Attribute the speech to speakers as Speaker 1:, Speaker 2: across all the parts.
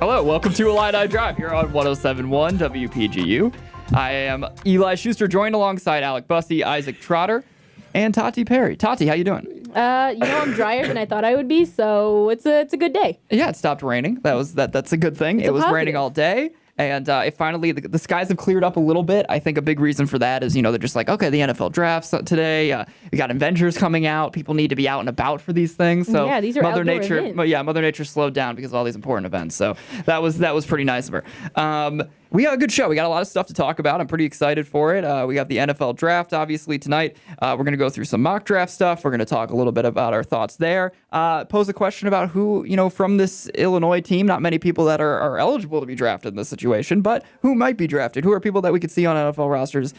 Speaker 1: Hello, welcome to Illini Drive here on 107.1 WPGU. I am Eli Schuster, joined alongside Alec Bussey, Isaac Trotter, and Tati Perry. Tati, how you doing?
Speaker 2: I'm drier than I thought I would be, so it's a good day.
Speaker 1: Yeah, it stopped raining. That's a good thing. It was raining all day. And it finally, the skies have cleared up a little bit. I think a big reason for that is, they're just like, okay, the NFL draft's today. We got Avengers coming out. People need to be out and about for these things. So
Speaker 2: yeah, these are
Speaker 1: Mother
Speaker 2: outdoor
Speaker 1: Nature.
Speaker 2: events.
Speaker 1: Yeah, Mother Nature slowed down because of all these important events. So that was pretty nice of her. We got a good show. We got a lot of stuff to talk about. I'm pretty excited for it. We got the NFL draft, obviously, tonight. We're going to go through some mock draft stuff. We're going to talk a little bit about our thoughts there. Pose a question about who, from this Illinois team, not many people that are eligible to be drafted in this situation, but who might be drafted? Who are people that we could see on NFL rosters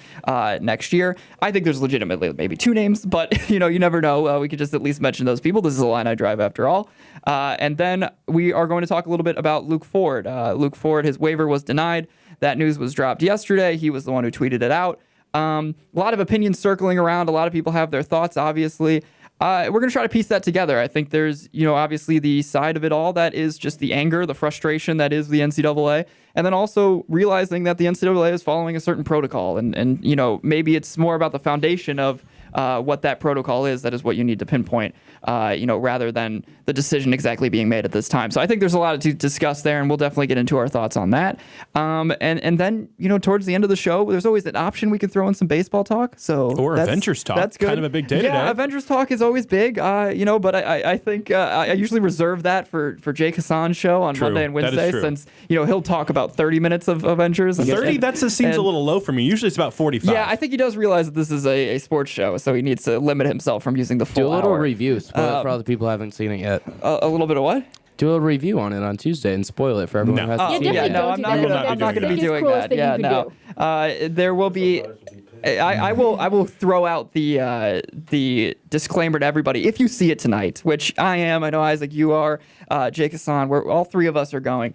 Speaker 1: next year? I think there's legitimately maybe two names, but, you never know. We could just at least mention those people. This is Illini Drive after all. And then we are going to talk a little bit about Luke Ford. Luke Ford, his waiver was denied. That news was dropped yesterday. He was the one who tweeted it out. A lot of opinions circling around. A lot of people have their thoughts, obviously. We're going to try to piece that together. I think there's, obviously the side of it all that is just the anger, the frustration that is the NCAA. And then also realizing that the NCAA is following a certain protocol. And maybe it's more about the foundation of what that protocol is. That is what you need to pinpoint, rather than the decision exactly being made at this time. So I think there's a lot to discuss there, and we'll definitely get into our thoughts on that. And then, towards the end of the show, there's always an option we can throw in some baseball talk. Or
Speaker 3: Avengers talk.
Speaker 1: That's good.
Speaker 3: Kind of a big day today.
Speaker 1: Yeah, Avengers talk is always big, but I think I usually reserve that for Jake Hassan's show on Monday and Wednesday, since, he'll talk about 30 minutes of Avengers.
Speaker 3: 30? That seems a little low for me. Usually it's about 45.
Speaker 1: Yeah, I think he does realize that this is a sports show, so he needs to limit himself from using the full
Speaker 4: Do a little
Speaker 1: hour.
Speaker 4: review. Spoil it for all the people who haven't seen it yet.
Speaker 1: A little bit of what?
Speaker 4: Do a review on it on Tuesday and spoil it for everyone who hasn't seen it.
Speaker 1: I'm not going to be doing that. Yeah, no. There will be. I will throw out the disclaimer to everybody. If you see it tonight, which I am, I know Isaac, you are, Jake Hassan, all three of us are going.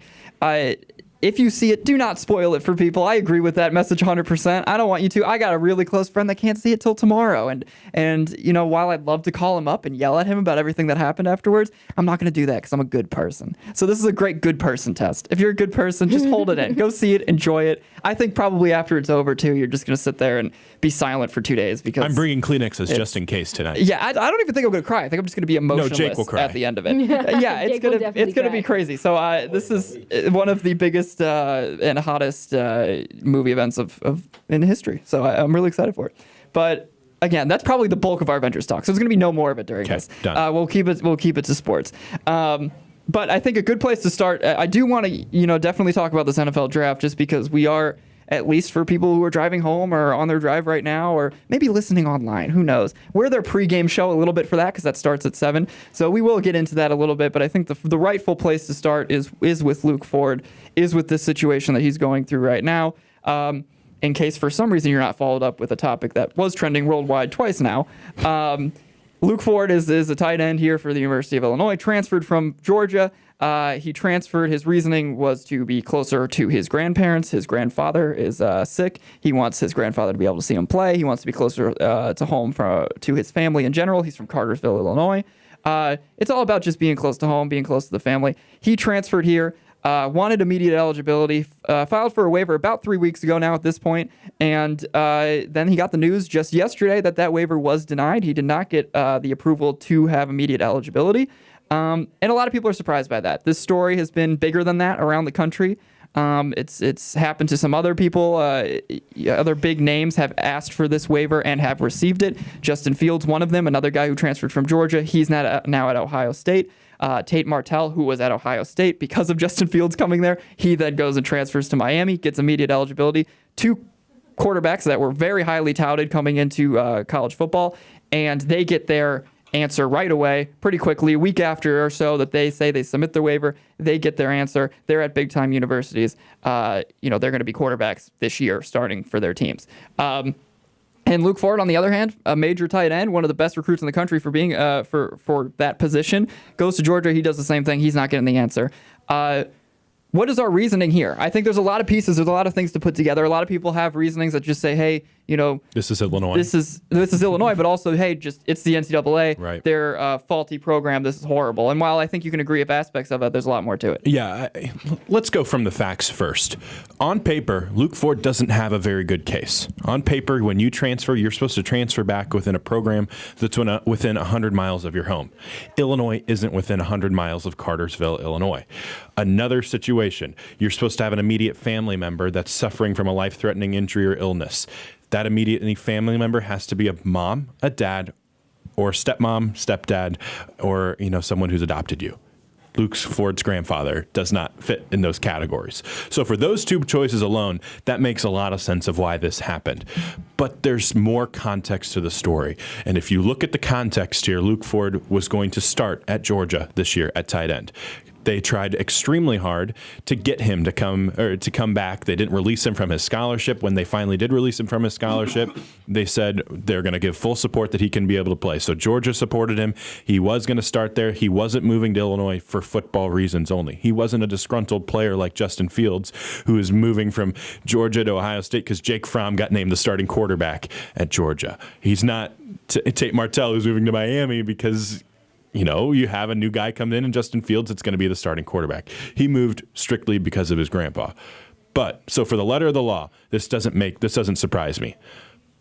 Speaker 1: If you see it, do not spoil it for people. I agree with that message 100%. I don't want you to. I got a really close friend that can't see it till tomorrow. And while I'd love to call him up and yell at him about everything that happened afterwards, I'm not going to do that because I'm a good person. So this is a great good person test. If you're a good person, just hold it in. Go see it. Enjoy it. I think probably after it's over, too, you're just going to sit there and be silent for 2 days. Because
Speaker 3: I'm bringing Kleenexes just in case tonight.
Speaker 1: Yeah, I don't even think I'm going to cry. I think I'm just going to be emotionless
Speaker 3: Jake will cry.
Speaker 1: at the end of it. Yeah, it's going to be crazy. So this is one of the biggest and hottest movie events in history. So I'm really excited for it. But again, that's probably the bulk of our Avengers talk. So there's going to be no more of it during this.
Speaker 3: Done.
Speaker 1: We'll keep it to sports. But I think a good place to start. I do want to definitely talk about this NFL draft, just because we are, at least for people who are driving home or on their drive right now, or maybe listening online, who knows. We're their pregame show a little bit for that, because that starts at 7. So we will get into that a little bit, but I think the rightful place to start is with Luke Ford, is with this situation that he's going through right now. In case for some reason you're not followed up with a topic that was trending worldwide twice now. Luke Ford is a tight end here for the University of Illinois, transferred from Georgia. He transferred. His reasoning was to be closer to his grandparents. His grandfather is sick. He wants his grandfather to be able to see him play. He wants to be closer to home, to his family in general. He's from Cartersville, Illinois. It's all about just being close to home, being close to the family. He transferred here, wanted immediate eligibility, filed for a waiver about 3 weeks ago now at this point, and then he got the news just yesterday that waiver was denied. He did not get the approval to have immediate eligibility. And a lot of people are surprised by that. This story has been bigger than that around the country. It's happened to some other people. Other big names have asked for this waiver and have received it. Justin Fields, one of them, another guy who transferred from Georgia. He's now at Ohio State. Tate Martell, who was at Ohio State because of Justin Fields coming there, he then goes and transfers to Miami, gets immediate eligibility. Two quarterbacks that were very highly touted coming into college football, and they get their answer right away, pretty quickly, a week after or so that they say they submit their waiver, they get their answer. They're at big-time universities. They're going to be quarterbacks this year starting for their teams. And Luke Ford, on the other hand, a major tight end, one of the best recruits in the country for being for that position, goes to Georgia. He does the same thing. He's not getting the answer. What is our reasoning here? I think there's a lot of pieces. There's a lot of things to put together. A lot of people have reasonings that just say, hey,
Speaker 3: This is Illinois.
Speaker 1: This is Illinois, but also, hey, it's the NCAA.
Speaker 3: Right.
Speaker 1: They're a faulty program. This is horrible. And while I think you can agree with aspects of it, there's a lot more to it.
Speaker 3: Yeah, let's go from the facts first. On paper, Luke Ford doesn't have a very good case. On paper, when you transfer, you're supposed to transfer back within a program that's within 100 miles of your home. Illinois isn't within 100 miles of Cartersville, Illinois. Another situation, you're supposed to have an immediate family member that's suffering from a life-threatening injury or illness. That immediate family member has to be a mom, a dad, or stepmom, stepdad, or someone who's adopted you. Luke Ford's grandfather does not fit in those categories. So for those two choices alone, that makes a lot of sense of why this happened. But there's more context to the story. And if you look at the context here, Luke Ford was going to start at Georgia this year at tight end. They tried extremely hard to get him to come back. They didn't release him from his scholarship. When they finally did release him from his scholarship, they said they're going to give full support that he can be able to play. So Georgia supported him. He was going to start there. He wasn't moving to Illinois for football reasons only. He wasn't a disgruntled player like Justin Fields, who is moving from Georgia to Ohio State because Jake Fromm got named the starting quarterback at Georgia. He's not Tate Martell, who's moving to Miami because you have a new guy come in, and Justin Fields, it's going to be the starting quarterback. He moved strictly because of his grandpa. But so for the letter of the law, this doesn't surprise me.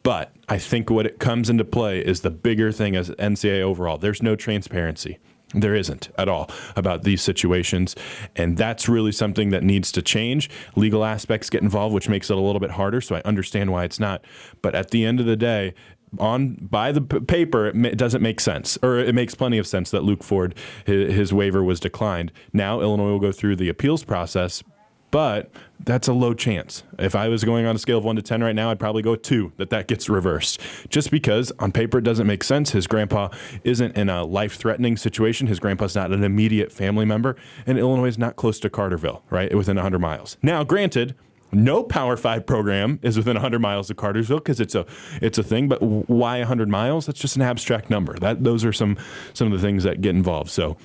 Speaker 3: But I think what it comes into play is the bigger thing as NCAA overall. There's no transparency. There isn't at all about these situations, and that's really something that needs to change. Legal aspects get involved, which makes it a little bit harder, so I understand why it's not. But at the end of the day, by the paper, it doesn't make sense, or it makes plenty of sense that Luke Ford, his waiver was declined. Now Illinois will go through the appeals process, but that's a low chance. If I was going on a scale of 1 to 10 right now, I'd probably go 2, that gets reversed. Just because on paper it doesn't make sense. His grandpa isn't in a life-threatening situation. His grandpa's not an immediate family member, and Illinois is not close to Carterville, right, within 100 miles. Now, granted, no Power 5 program is within 100 miles of Cartersville because it's a thing, but why 100 miles? That's just an abstract number. Those are some of the things that get involved. So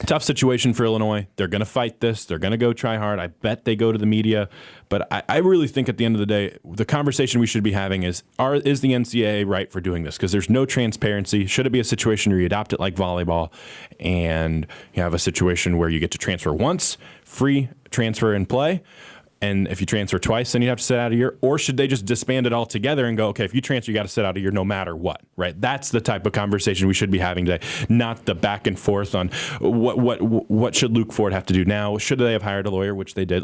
Speaker 3: tough situation for Illinois. They're going to fight this. They're going to go try hard. I bet they go to the media. But I really think at the end of the day, the conversation we should be having is the NCAA right for doing this? Because there's no transparency. Should it be a situation where you adopt it like volleyball and you have a situation where you get to transfer once, free transfer and play? And if you transfer twice, then you have to sit out a year. Or should they just disband it all together and go, okay, if you transfer, you got to sit out a year no matter what, right? That's the type of conversation we should be having today, not the back and forth on what should Luke Ford have to do now? Should they have hired a lawyer, which they did?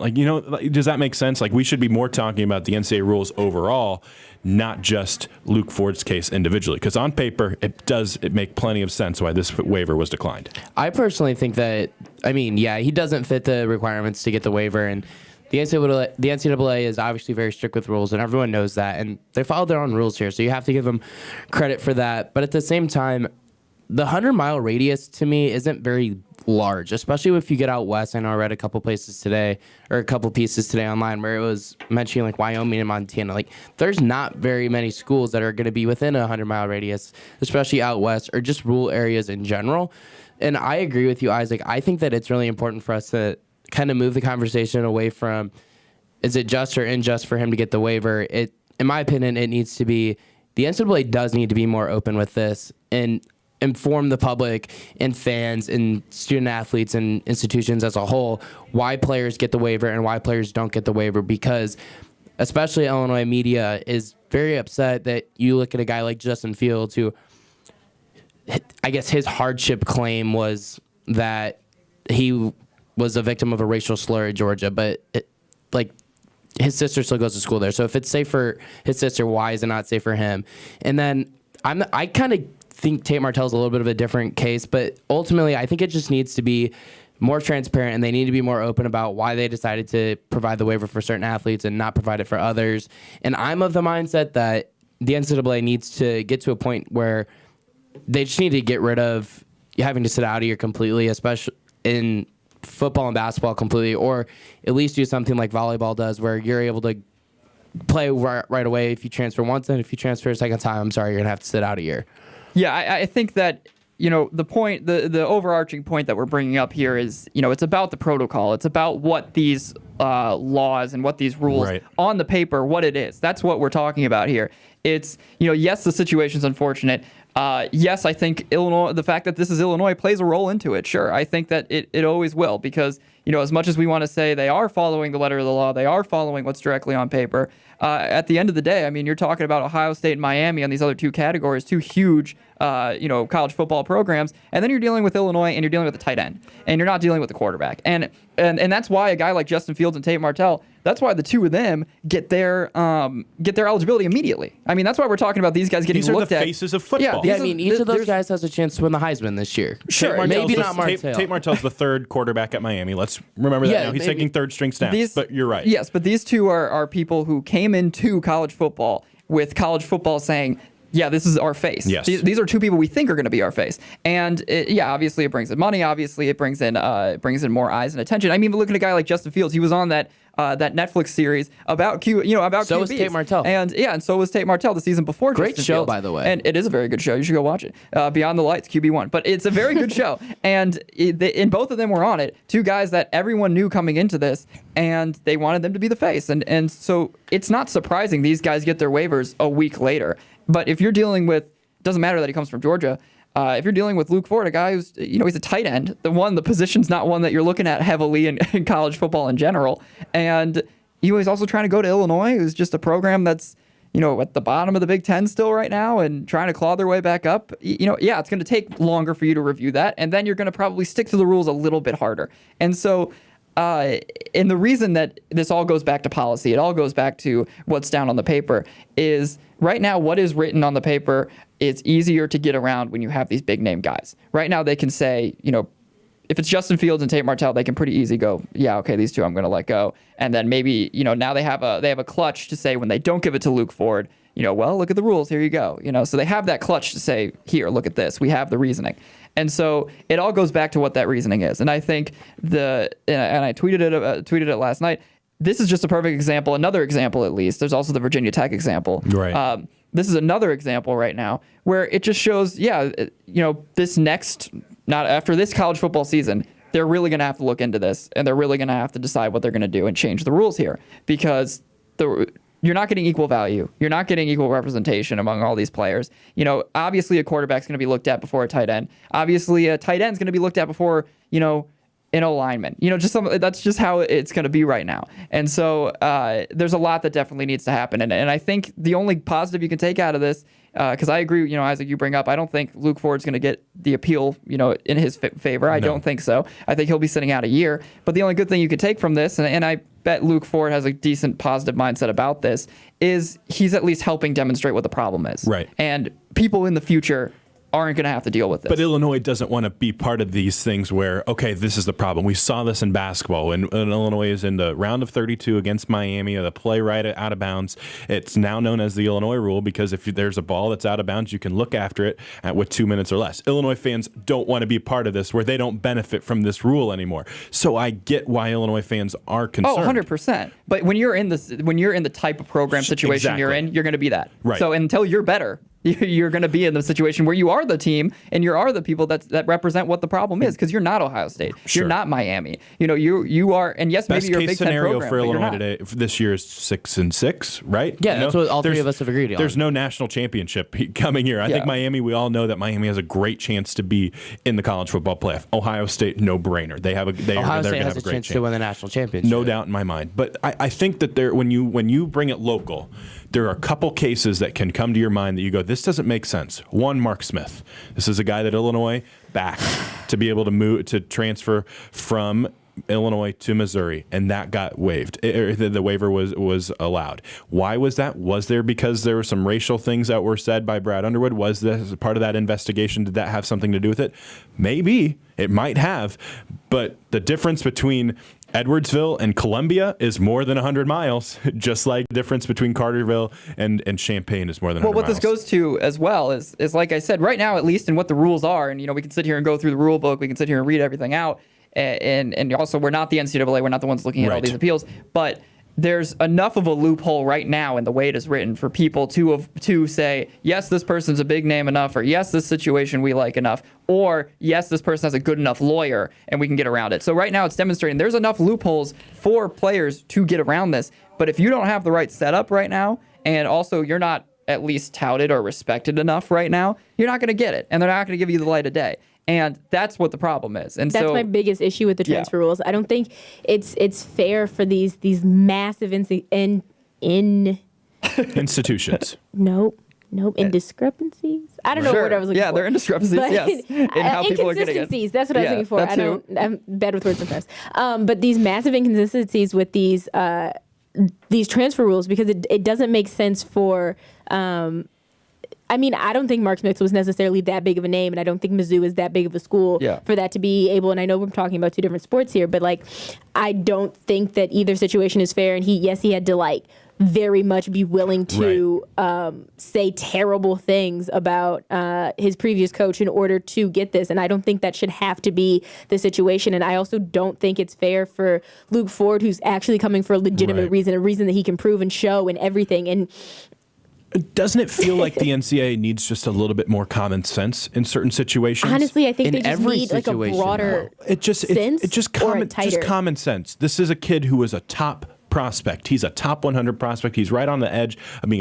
Speaker 3: Does that make sense? We should be more talking about the NCAA rules overall, not just Luke Ford's case individually. Because on paper, it make plenty of sense why this waiver was declined.
Speaker 4: I personally think that, he doesn't fit the requirements to get the waiver, and the NCAA is obviously very strict with rules, and everyone knows that, and they followed their own rules here, so you have to give them credit for that. But at the same time, the 100-mile radius to me isn't very large, especially if you get out west. I know I read a couple pieces today online where it was mentioning Wyoming and Montana. There's not very many schools that are going to be within a 100-mile radius, especially out west or just rural areas in general. And I agree with you, Isaac. I think that it's really important for us to kind of move the conversation away from is it just or unjust for him to get the waiver. In my opinion, it needs to be, the NCAA does need to be more open with this and inform the public and fans and student athletes and institutions as a whole why players get the waiver and why players don't get the waiver, because especially Illinois media is very upset that you look at a guy like Justin Fields, who I guess his hardship claim was that he was a victim of a racial slur at Georgia, but his sister still goes to school there. So if it's safe for his sister, why is it not safe for him? And then I kind of think Tate Martell's a little bit of a different case, but ultimately I think it just needs to be more transparent, and they need to be more open about why they decided to provide the waiver for certain athletes and not provide it for others. And I'm of the mindset that the NCAA needs to get to a point where they just need to get rid of having to sit out a year completely, especially in football and basketball completely, or at least do something like volleyball does where you're able to play right away if you transfer once, and if you transfer a second time, I'm sorry, you're going to have to sit out a year.
Speaker 1: Yeah, I think that, the point, the overarching point that we're bringing up here is, it's about the protocol. It's about what these laws and what these rules
Speaker 3: Right.
Speaker 1: on the paper, what it is. That's what we're talking about here. It's, yes, the situation's unfortunate. Yes, I think Illinois, the fact that this is Illinois plays a role into it. Sure. I think that it always will, because, as much as we want to say they are following the letter of the law, they are following what's directly on paper. At the end of the day, I mean, you're talking about Ohio State and Miami on these other two categories, two huge, college football programs, and then you're dealing with Illinois and you're dealing with the tight end, and you're not dealing with the quarterback, and that's why a guy like Justin Fields and Tate Martell, that's why the two of them get their eligibility immediately. I mean, that's why we're talking about these guys getting
Speaker 3: These are
Speaker 1: looked
Speaker 3: the
Speaker 1: at.
Speaker 3: faces of football.
Speaker 4: Yeah, I mean, each of those
Speaker 1: there's-
Speaker 4: guys has a chance to win the Heisman this year.
Speaker 1: Sure,
Speaker 4: maybe
Speaker 3: Martell's
Speaker 4: not Martell.
Speaker 3: Tate Martell's the third quarterback at Miami. Let's remember that
Speaker 4: Yeah,
Speaker 3: now. He's
Speaker 4: maybe.
Speaker 3: taking third string snaps, but you're right.
Speaker 1: Yes, but these two are people who came into college football with college football saying, yeah, this is our face.
Speaker 3: Yes.
Speaker 1: These are two people we think are going to be our face. And obviously it brings in money. Obviously it brings in more eyes and attention. I mean, look at a guy like Justin Fields. He was on that Netflix series about about
Speaker 4: So was
Speaker 1: QBs.
Speaker 4: Tate Martell.
Speaker 1: And so was Tate Martell the season before.
Speaker 4: Great
Speaker 1: Justin
Speaker 4: show,
Speaker 1: Fields.
Speaker 4: by the way.
Speaker 1: And it is a very good show. You should go watch it. Beyond the Lights, QB1. But it's a very good show. And both of them were on it. Two guys that everyone knew coming into this, and they wanted them to be the face. And so it's not surprising these guys get their waivers a week later. But if you're dealing with, doesn't matter that he comes from Georgia. If you're dealing with Luke Ford, a guy who's, he's a tight end, the position's not one that you're looking at heavily in college football in general. And he was also trying to go to Illinois, who's just a program that's, at the bottom of the Big Ten still right now and trying to claw their way back up. It's going to take longer for you to review that. And then you're going to probably stick to the rules a little bit harder. And so, and the reason that this all goes back to policy, it all goes back to what's down on the paper, is right now what is written on the paper is easier to get around when you have these big name guys. Right now they can say, if it's Justin Fields and Tate Martell, they can pretty easy go, yeah, okay, these two I'm going to let go. And then maybe, now they have a clutch to say when they don't give it to Luke Ford, well, look at the rules, here you go. So they have that clutch to say, here, look at this, we have the reasoning. And so it all goes back to what that reasoning is. And I think and I tweeted it last night. This is just a perfect example, another example at least. There's also the Virginia Tech example.
Speaker 3: Right.
Speaker 1: This is another example right now where it just shows, this not after this college football season, they're really going to have to look into this, and they're really going to have to decide what they're going to do and change the rules here, because you're not getting equal value. You're not getting equal representation among all these players. Obviously a quarterback's going to be looked at before a tight end. Obviously a tight end's going to be looked at before, an O-lineman. That's just how it's going to be right now. And so there's a lot that definitely needs to happen. And I think the only positive you can take out of this, because I agree, Isaac, you bring up, I don't think Luke Ford's going to get the appeal, in his favor. I don't think so. I think he'll be sitting out a year. But the only good thing you could take from this, and I bet Luke Ford has a decent positive mindset about this, is he's at least helping demonstrate what the problem is.
Speaker 3: Right.
Speaker 1: And people in the future aren't going to have to deal with this.
Speaker 3: But Illinois doesn't want to be part of these things where, okay, this is the problem. We saw this in basketball when Illinois is in the round of 32 against Miami, the play right out of bounds. It's now known as the Illinois rule, because if there's a ball that's out of bounds, you can look after it with 2 minutes or less. Illinois fans don't want to be part of this where they don't benefit from this rule anymore. So I get why Illinois fans are concerned.
Speaker 1: 100%. But when you're in the type of program situation you're in, you're going to be that.
Speaker 3: Right.
Speaker 1: So until you're better, you're going to be in the situation where you are the team and you are the people that represent what the problem is, because you're not Ohio State.
Speaker 3: Sure.
Speaker 1: You're not Miami. You are, and yes,
Speaker 3: Best
Speaker 1: maybe you're a
Speaker 3: case
Speaker 1: Big Ten
Speaker 3: scenario
Speaker 1: program,
Speaker 3: for
Speaker 1: but you're
Speaker 3: Illinois
Speaker 1: not.
Speaker 3: today this year is 6-6, right?
Speaker 4: Yeah, that's what all three of us have agreed on.
Speaker 3: There's no national championship coming here. I think Miami, we all know that Miami has a great chance to be in the college football playoff. Ohio State, no brainer.
Speaker 4: Ohio State has a chance to win the national championship.
Speaker 3: No doubt in my mind. But I think that when you bring it local, there are a couple cases that can come to your mind that you go, this doesn't make sense. One, Mark Smith. This is a guy that Illinois backed to be able to transfer from Illinois to Missouri, and that got waived. The waiver was allowed. Why was that? Was there because there were some racial things that were said by Brad Underwood? Was this part of that investigation? Did that have something to do with it? Maybe. It might have. But the difference between Edwardsville and Columbia is more than 100 miles, just like the difference between Carterville and Champaign is more than 100 miles.
Speaker 1: Well, what this goes to as well is like I said, right now, at least in what the rules are, and we can sit here and go through the rule book, we can sit here and read everything out, and also we're not the NCAA, we're not the ones looking at all these appeals, but there's enough of a loophole right now in the way it is written for people to say, yes, this person's a big name enough, or yes, this situation we like enough, or yes, this person has a good enough lawyer and we can get around it. So right now it's demonstrating there's enough loopholes for players to get around this. But if you don't have the right setup right now, and also you're not at least touted or respected enough right now, you're not going to get it, and they're not going to give you the light of day. And that's what the problem is. And
Speaker 2: that's my biggest issue with the transfer rules. I don't think it's fair for these massive
Speaker 3: institutions.
Speaker 2: Indiscrepancies. I don't know what I was looking for.
Speaker 1: Yeah, they're indiscrepancies. Yes, in how people are getting it.
Speaker 2: Inconsistencies. That's what I was looking for. I'm bad with words sometimes. But these massive inconsistencies with these transfer rules, because it doesn't make sense for. I don't think Mark Smith was necessarily that big of a name, and I don't think Mizzou is that big of a school for that to be able, and I know we're talking about two different sports here, but I don't think that either situation is fair, and he had to very much be willing to say terrible things about his previous coach in order to get this, and I don't think that should have to be the situation, and I also don't think it's fair for Luke Ford, who's actually coming for a legitimate reason, a reason that he can prove and show and everything, and
Speaker 3: doesn't it feel like the NCAA needs just a little bit more common sense in certain situations?
Speaker 2: Honestly, I think they just need a broader sense
Speaker 3: just common sense. This is a kid who was a top prospect. He's a top 100 prospect. He's right on the edge.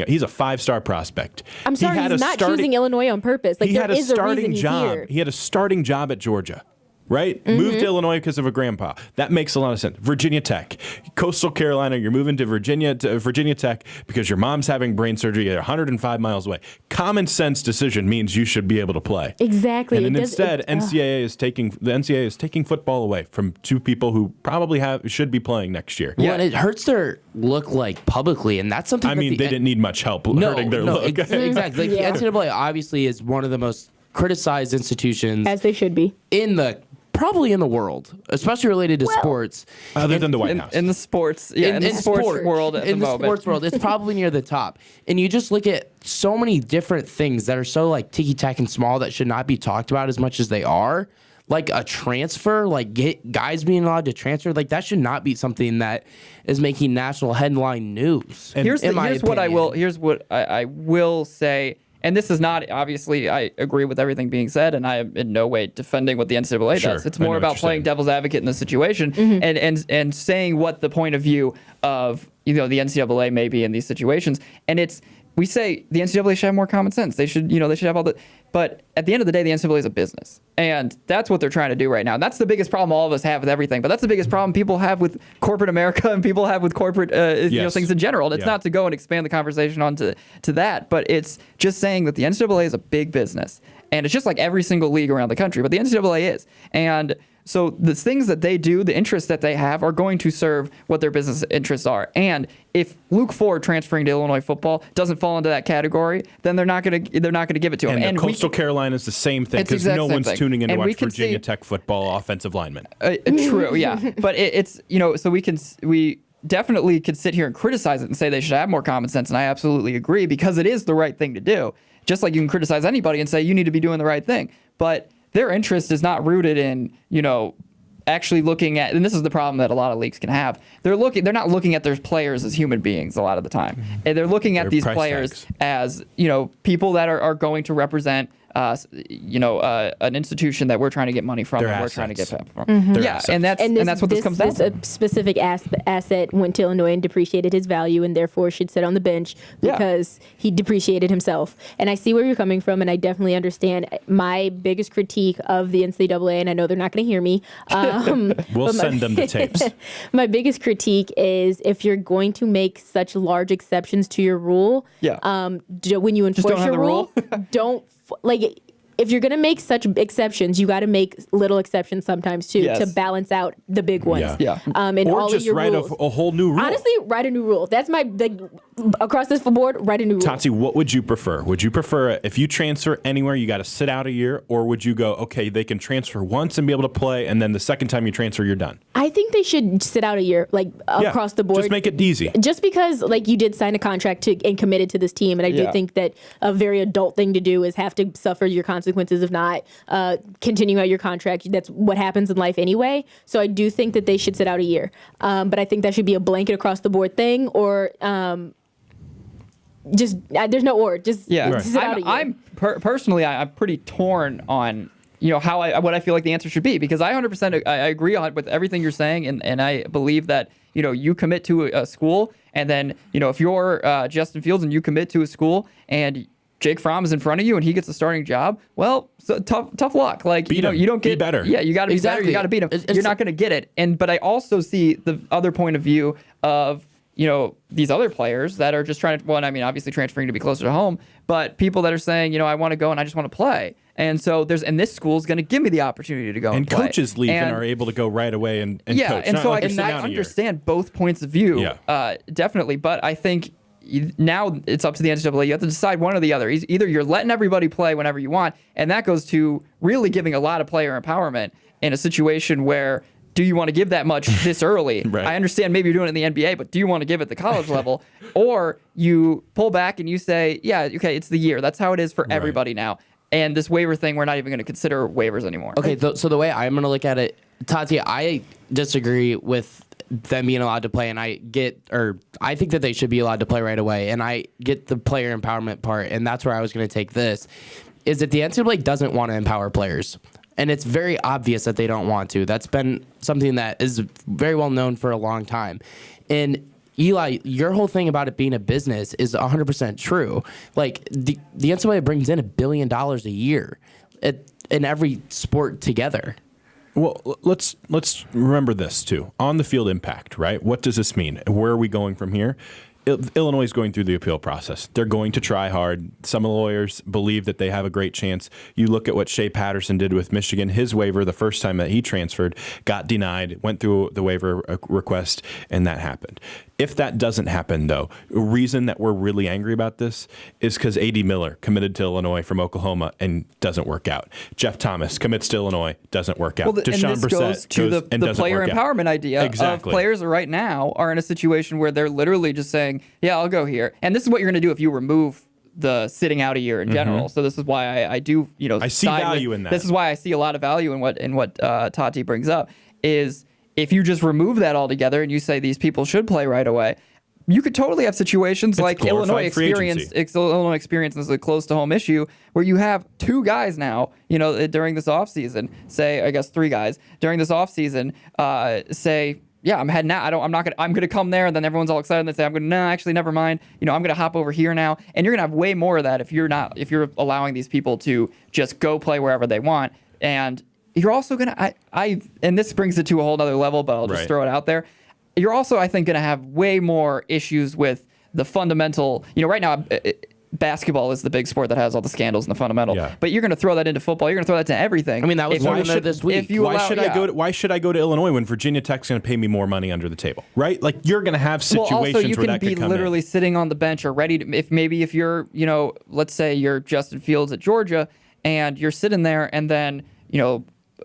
Speaker 3: He's a 5-star prospect.
Speaker 2: I'm sorry, he's not choosing Illinois on purpose.
Speaker 3: He had a
Speaker 2: starting
Speaker 3: job.
Speaker 2: Here.
Speaker 3: He had a starting job at Georgia. Right? Moved to Illinois because of a grandpa. That makes a lot of sense. Virginia Tech. Coastal Carolina, you're moving to Virginia Tech because your mom's having brain surgery 105 miles away. Common sense decision means you should be able to play.
Speaker 2: Exactly.
Speaker 3: And instead, the NCAA is taking football away from two people who probably should be playing next year.
Speaker 4: Well, and it hurts their look publicly, and that's something
Speaker 3: they didn't need much help hurting their look.
Speaker 4: Exactly. The NCAA obviously is one of the most criticized institutions.
Speaker 2: As they should be.
Speaker 4: Probably in the world, especially related to sports.
Speaker 3: Other than the White House.
Speaker 1: In the sports, in the sports world at the moment.
Speaker 4: In the sports world, it's probably near the top. And you just look at so many different things that are so ticky-tack and small that should not be talked about as much as they are. Like a transfer, guys being allowed to transfer, that should not be something that is making national headline news.
Speaker 1: And here's what I will say. And this is not, obviously, I agree with everything being said, and I am in no way defending what the NCAA does. It's more about playing devil's advocate in the situation and saying what the point of view of the NCAA may be in these situations. And we say the NCAA should have more common sense. They should have all the. But at the end of the day, the NCAA is a business, and that's what they're trying to do right now. And that's the biggest problem all of us have with everything. But that's the biggest problem people have with corporate America and people have with corporate things in general. And it's not to go and expand the conversation onto that, but it's just saying that the NCAA is a big business, and it's just like every single league around the country. But the NCAA is, and so the things that they do, the interests that they have, are going to serve what their business interests are. And if Luke Ford transferring to Illinois football doesn't fall into that category, then they're not going to give it to him.
Speaker 3: And Coastal Carolina is the same thing because no one's tuning in to watch Virginia Tech football offensive linemen.
Speaker 1: True, yeah, but it's so we definitely could sit here and criticize it and say they should have more common sense, and I absolutely agree because it is the right thing to do. Just like you can criticize anybody and say you need to be doing the right thing, but their interest is not rooted in, actually looking at, and this is the problem that a lot of leagues can have. They're not looking at their players as human beings a lot of the time. And they're looking at these players as, people that are going to represent an institution that we're trying to get money from, and we're trying to get from. Yeah, and that's what this comes down to.
Speaker 2: This specific asset went to Illinois and depreciated his value, and therefore should sit on the bench because he depreciated himself. And I see where you're coming from, and I definitely understand. My biggest critique of the NCAA, and I know they're not going to hear me.
Speaker 3: We'll send them the tapes.
Speaker 2: My biggest critique is if you're going to make such large exceptions to your rule, when you enforce your rule, don't. If you're going to make such exceptions, you got to make little exceptions sometimes too to balance out the big ones. And
Speaker 3: or
Speaker 2: all
Speaker 3: just
Speaker 2: of your
Speaker 3: write
Speaker 2: rules.
Speaker 3: a whole new rule.
Speaker 2: Honestly, write a new rule. That's my across this board. Write a new rule.
Speaker 3: Tati, what would you prefer? Would you prefer if you transfer anywhere, you got to sit out a year, or would you go, okay, they can transfer once and be able to play, and then the second time you transfer, you're done?
Speaker 2: I think they should sit out a year, across the board.
Speaker 3: Just make it easy.
Speaker 2: Just because, you did sign a contract and committed to this team, and I do think that a very adult thing to do is have to suffer your consequences consequences of not continuing out your contract. That's what happens in life anyway. So I do think that they should sit out a year. But I think that should be a blanket across the board thing, or just there's no or. Just sit out a year.
Speaker 1: I'm personally, I'm pretty torn on how what I feel like the answer should be, because I 100% I agree with everything you're saying, and I believe that you commit to a school, and then if you're Justin Fields and you commit to a school and Jake Fromm is in front of you and he gets a starting job, well, so tough luck. Like you don't get
Speaker 3: be better.
Speaker 1: Yeah, you got to be better. You got to beat him. You're not going to get it. But I also see the other point of view of these other players that are just trying to, well, I mean, obviously transferring to be closer to home, but people that are saying, I want to go and I just want to play. And so and this school is going to give me the opportunity to go and play.
Speaker 3: Coaches leave and are able to go right away and coach.
Speaker 1: And so I understand both points of view, definitely. But I think now it's up to the NCAA. You have to decide one or the other. Either you're letting everybody play whenever you want, and that goes to really giving a lot of player empowerment in a situation where, do you want to give that much this early?
Speaker 3: Right.
Speaker 1: I understand maybe you're doing it in the NBA, but do you want to give it at the college level? Or you pull back and you say, yeah, okay, it's the year. That's how it is for everybody now. And this waiver thing, we're not even going to consider waivers anymore.
Speaker 4: Okay, so the way I'm going to look at it, Tati, I disagree with them being allowed to play, and I think that they should be allowed to play right away, and I get the player empowerment part, and that's where I was going to take this, is that the NCAA doesn't want to empower players. And it's very obvious that they don't want to. That's been something that is very well known for a long time. And Eli, your whole thing about it being a business is 100% true. Like the NCAA brings in $1 billion a year in every sport together.
Speaker 3: Well, let's remember this too. On the field impact, right? What does this mean? Where are we going from here? Illinois is going through the appeal process. They're going to try hard. Some lawyers believe that they have a great chance. You look at what Shea Patterson did with Michigan. His waiver, the first time that he transferred, got denied, went through the waiver request, and that happened. If that doesn't happen, though, a reason that we're really angry about this is because A.D. Miller committed to Illinois from Oklahoma and doesn't work out. Jeff Thomas commits to Illinois, doesn't work out.
Speaker 1: Well,
Speaker 3: Deshaun
Speaker 1: and this goes
Speaker 3: Brissett
Speaker 1: to the player empowerment idea
Speaker 3: Exactly.
Speaker 1: of players right now are in a situation where they're literally just saying, yeah, I'll go here. And this is what you're going to do if you remove the sitting out a year in general. So this is why I do,
Speaker 3: I see value in that.
Speaker 1: This is why I see a lot of value in what Tati brings up is if you just remove that altogether and you say these people should play right away, you could totally have situations like Illinois experienced. Illinois experienced this is a close to home issue where you have two guys now, during this offseason, say, I guess 3 guys during this offseason, say, yeah, I'm heading out. I'm gonna come there, and then everyone's all excited and they say, actually, never mind. I'm gonna hop over here now. And you're gonna have way more of that if you're allowing these people to just go play wherever they want. And you're also gonna and this brings it to a whole other level, but I'll just throw it out there. You're also, I think, going to have way more issues with the fundamental. Right now, basketball is the big sport that has all the scandals and the fundamental. Yeah. But you're going to throw that into football. You're going to throw that to everything.
Speaker 4: I mean, that was this week.
Speaker 3: Why should I go to Illinois when Virginia Tech's going to pay me more money under the table? Right? Like you're going to have situations
Speaker 1: also, you
Speaker 3: where that could come in.
Speaker 1: can be literally sitting on the bench or ready to. If you're, let's say you're Justin Fields at Georgia and you're sitting there, and then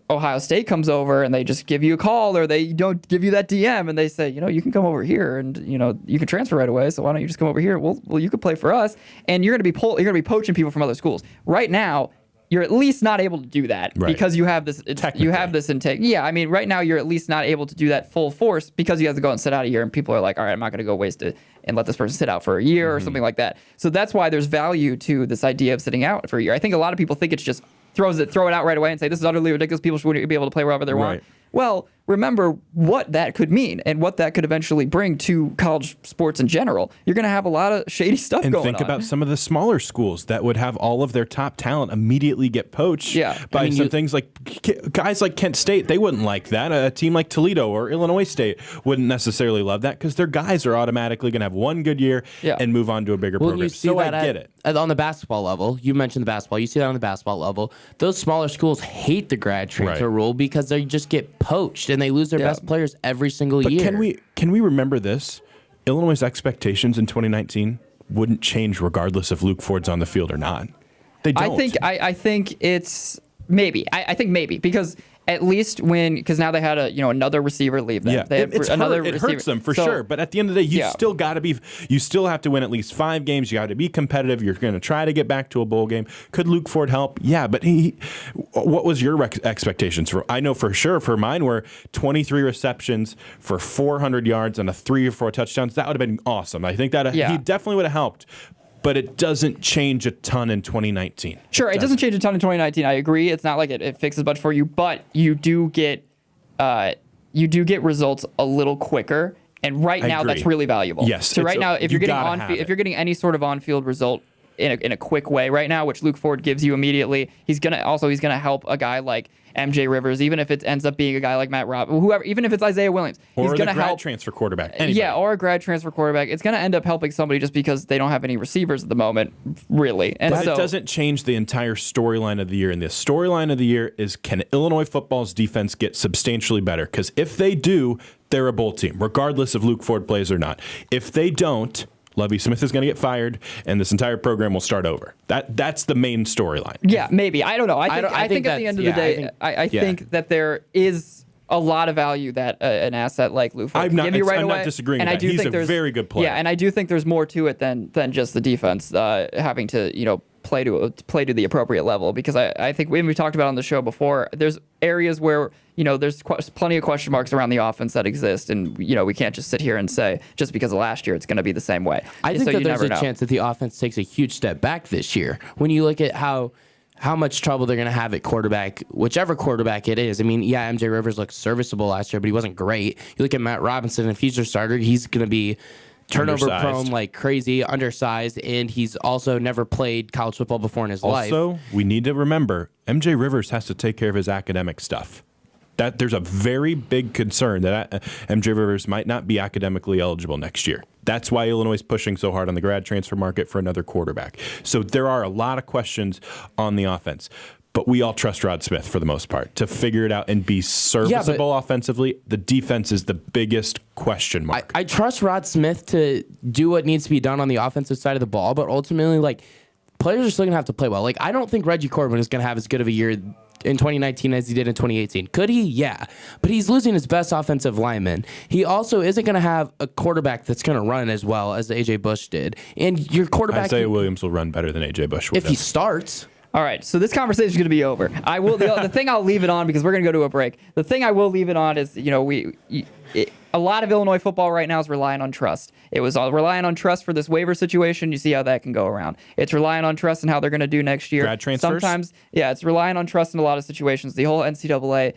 Speaker 1: Ohio State comes over and they just give you a call, or they don't give you that DM and they say, you can come over here and you can transfer right away. So why don't you just come over here? Well, you could play for us, and you're going to be poaching people from other schools. Right now, you're at least not able to do that because you have this. You have this intake. Yeah, I mean, right now you're at least not able to do that full force because you have to go and sit out a year, and people are like, all right, I'm not going to go waste it and let this person sit out for a year or something like that. So that's why there's value to this idea of sitting out for a year. I think a lot of people think it's just throw it out right away and say this is utterly ridiculous. People should be able to play wherever they want. Well, remember what that could mean and what that could eventually bring to college sports in general. You're going to have a lot of shady stuff going on.
Speaker 3: And think about some of the smaller schools that would have all of their top talent immediately get poached by things like guys like Kent State. They wouldn't like that. A team like Toledo or Illinois State wouldn't necessarily love that because their guys are automatically going to have one good year and move on to a bigger program. So I get it.
Speaker 4: On the basketball level, you mentioned the basketball. You see that on the basketball level. Those smaller schools hate the grad transfer rule because they just get poached and they lose their best players every single year.
Speaker 3: Can we remember this? Illinois' expectations in 2019 wouldn't change regardless if Luke Ford's on the field or not. They don't.
Speaker 1: I think it's maybe. I think maybe because at least because now they had another receiver leave them.
Speaker 3: Yeah,
Speaker 1: They had
Speaker 3: it hurts them for sure. But at the end of the day, you still have to win at least 5 games. You got to be competitive. You're going to try to get back to a bowl game. Could Luke Ford help? Yeah, but what was your expectations? I know for sure for mine were 23 receptions for 400 yards and 3 or 4 touchdowns. That would have been awesome. I think that he definitely would have helped. But it doesn't change a ton in 2019.
Speaker 1: Sure, it doesn't change a ton in 2019. I agree. It's not like it fixes much for you, but you do get results a little quicker. And right now, that's really valuable.
Speaker 3: Yes.
Speaker 1: So right now, if you're getting any sort of on-field result in a quick way right now, which Luke Ford gives you immediately, he's gonna help a guy like MJ Rivers, even if it ends up being a guy like Matt Robb, whoever, even if it's Isaiah Williams,
Speaker 3: or
Speaker 1: he's gonna
Speaker 3: grad
Speaker 1: help
Speaker 3: transfer quarterback. Anybody.
Speaker 1: Yeah, or a grad transfer quarterback. It's gonna end up helping somebody just because they don't have any receivers at the moment, really. And
Speaker 3: but it doesn't change the entire storyline of the year. And the storyline of the year is, can Illinois football's defense get substantially better? Because if they do, they're a bowl team, regardless if Luke Ford plays or not. If they don't, Lovie Smith is going to get fired, and this entire program will start over. That's the main storyline.
Speaker 1: Yeah, maybe. I don't know. I think at the end of the day, I think that there is a lot of value that an asset like Luke Ford can give you right away.
Speaker 3: I'm not disagreeing
Speaker 1: and
Speaker 3: with
Speaker 1: I do
Speaker 3: that.
Speaker 1: think
Speaker 3: He's a very good player.
Speaker 1: Yeah, and I do think there's more to it than just the defense having to play to the appropriate level, because I think we talked about on the show before, there's areas where there's plenty of question marks around the offense that exist, and we can't just sit here and say just because of last year it's going to be the same way.
Speaker 4: I think that there's a chance that the offense takes a huge step back this year when you look at how much trouble they're going to have at quarterback, whichever quarterback it is. I mean, yeah, MJ Rivers looked serviceable last year, but he wasn't great. You look at Matt Robinson, if he's your starter, he's going to be turnover prone like crazy, undersized, and he's also never played college football before in his life.
Speaker 3: Also, we need to remember, MJ Rivers has to take care of his academic stuff. That there's a very big concern that MJ Rivers might not be academically eligible next year. That's why Illinois is pushing so hard on the grad transfer market for another quarterback. So there are a lot of questions on the offense. But we all trust Rod Smith for the most part to figure it out and be serviceable offensively. The defense is the biggest question mark.
Speaker 4: I trust Rod Smith to do what needs to be done on the offensive side of the ball, but ultimately, players are still going to have to play well. I don't think Reggie Corbin is going to have as good of a year in 2019 as he did in 2018. Could he? Yeah. But he's losing his best offensive lineman. He also isn't going to have a quarterback that's going to run as well as A.J. Bush did. And your quarterback...
Speaker 3: Isaiah Williams will run better than A.J. Bush would.
Speaker 4: If he starts...
Speaker 1: All right, so this conversation is going to be over. I will. The thing I'll leave it on, because we're going to go to a break. The thing I will leave it on is, a lot of Illinois football right now is relying on trust. It was relying on trust for this waiver situation. You see how that can go around. It's relying on trust in how they're going to do next year.
Speaker 3: Grad transfers?
Speaker 1: Sometimes, yeah, it's relying on trust in a lot of situations. The whole NCAA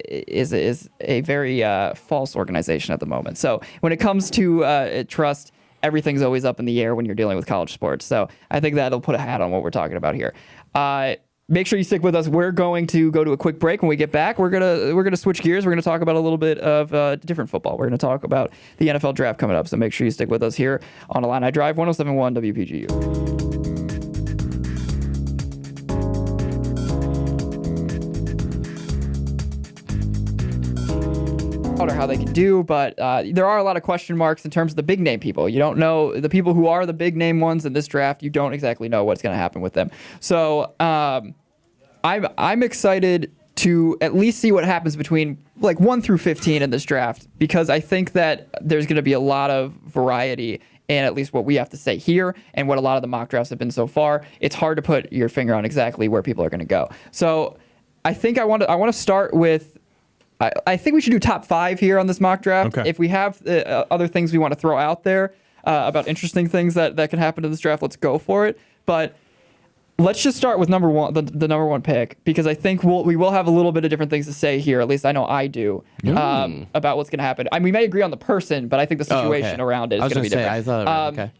Speaker 1: is a very false organization at the moment. So when it comes to trust, everything's always up in the air when you're dealing with college sports. So I think that'll put a hat on what we're talking about here. Make sure you stick with us. We're going to go to a quick break. When we get back, we're gonna switch gears. We're gonna talk about a little bit of different football. We're gonna talk about the NFL draft coming up. So make sure you stick with us here on Illini Drive 107.1 WPGU. Or how they can do, but there are a lot of question marks in terms of the big name people. You don't know the people who are the big name ones in this draft. You don't exactly know what's going to happen with them. So I'm excited to at least see what happens between 1 through 15 in this draft, because I think that there's going to be a lot of variety in at least what we have to say here and what a lot of the mock drafts have been so far. It's hard to put your finger on exactly where people are going to go. So I think I want to start with. I think we should do top 5 here on this mock draft.
Speaker 3: Okay.
Speaker 1: If we have other things we want to throw out there about interesting things that can happen to this draft, let's go for it. But let's just start with number 1, the number 1 pick, because I think we will have a little bit of different things to say here. At least I know I do about what's going to happen. We may agree on the person, but I think the situation around it is going to be different.
Speaker 4: I thought okay.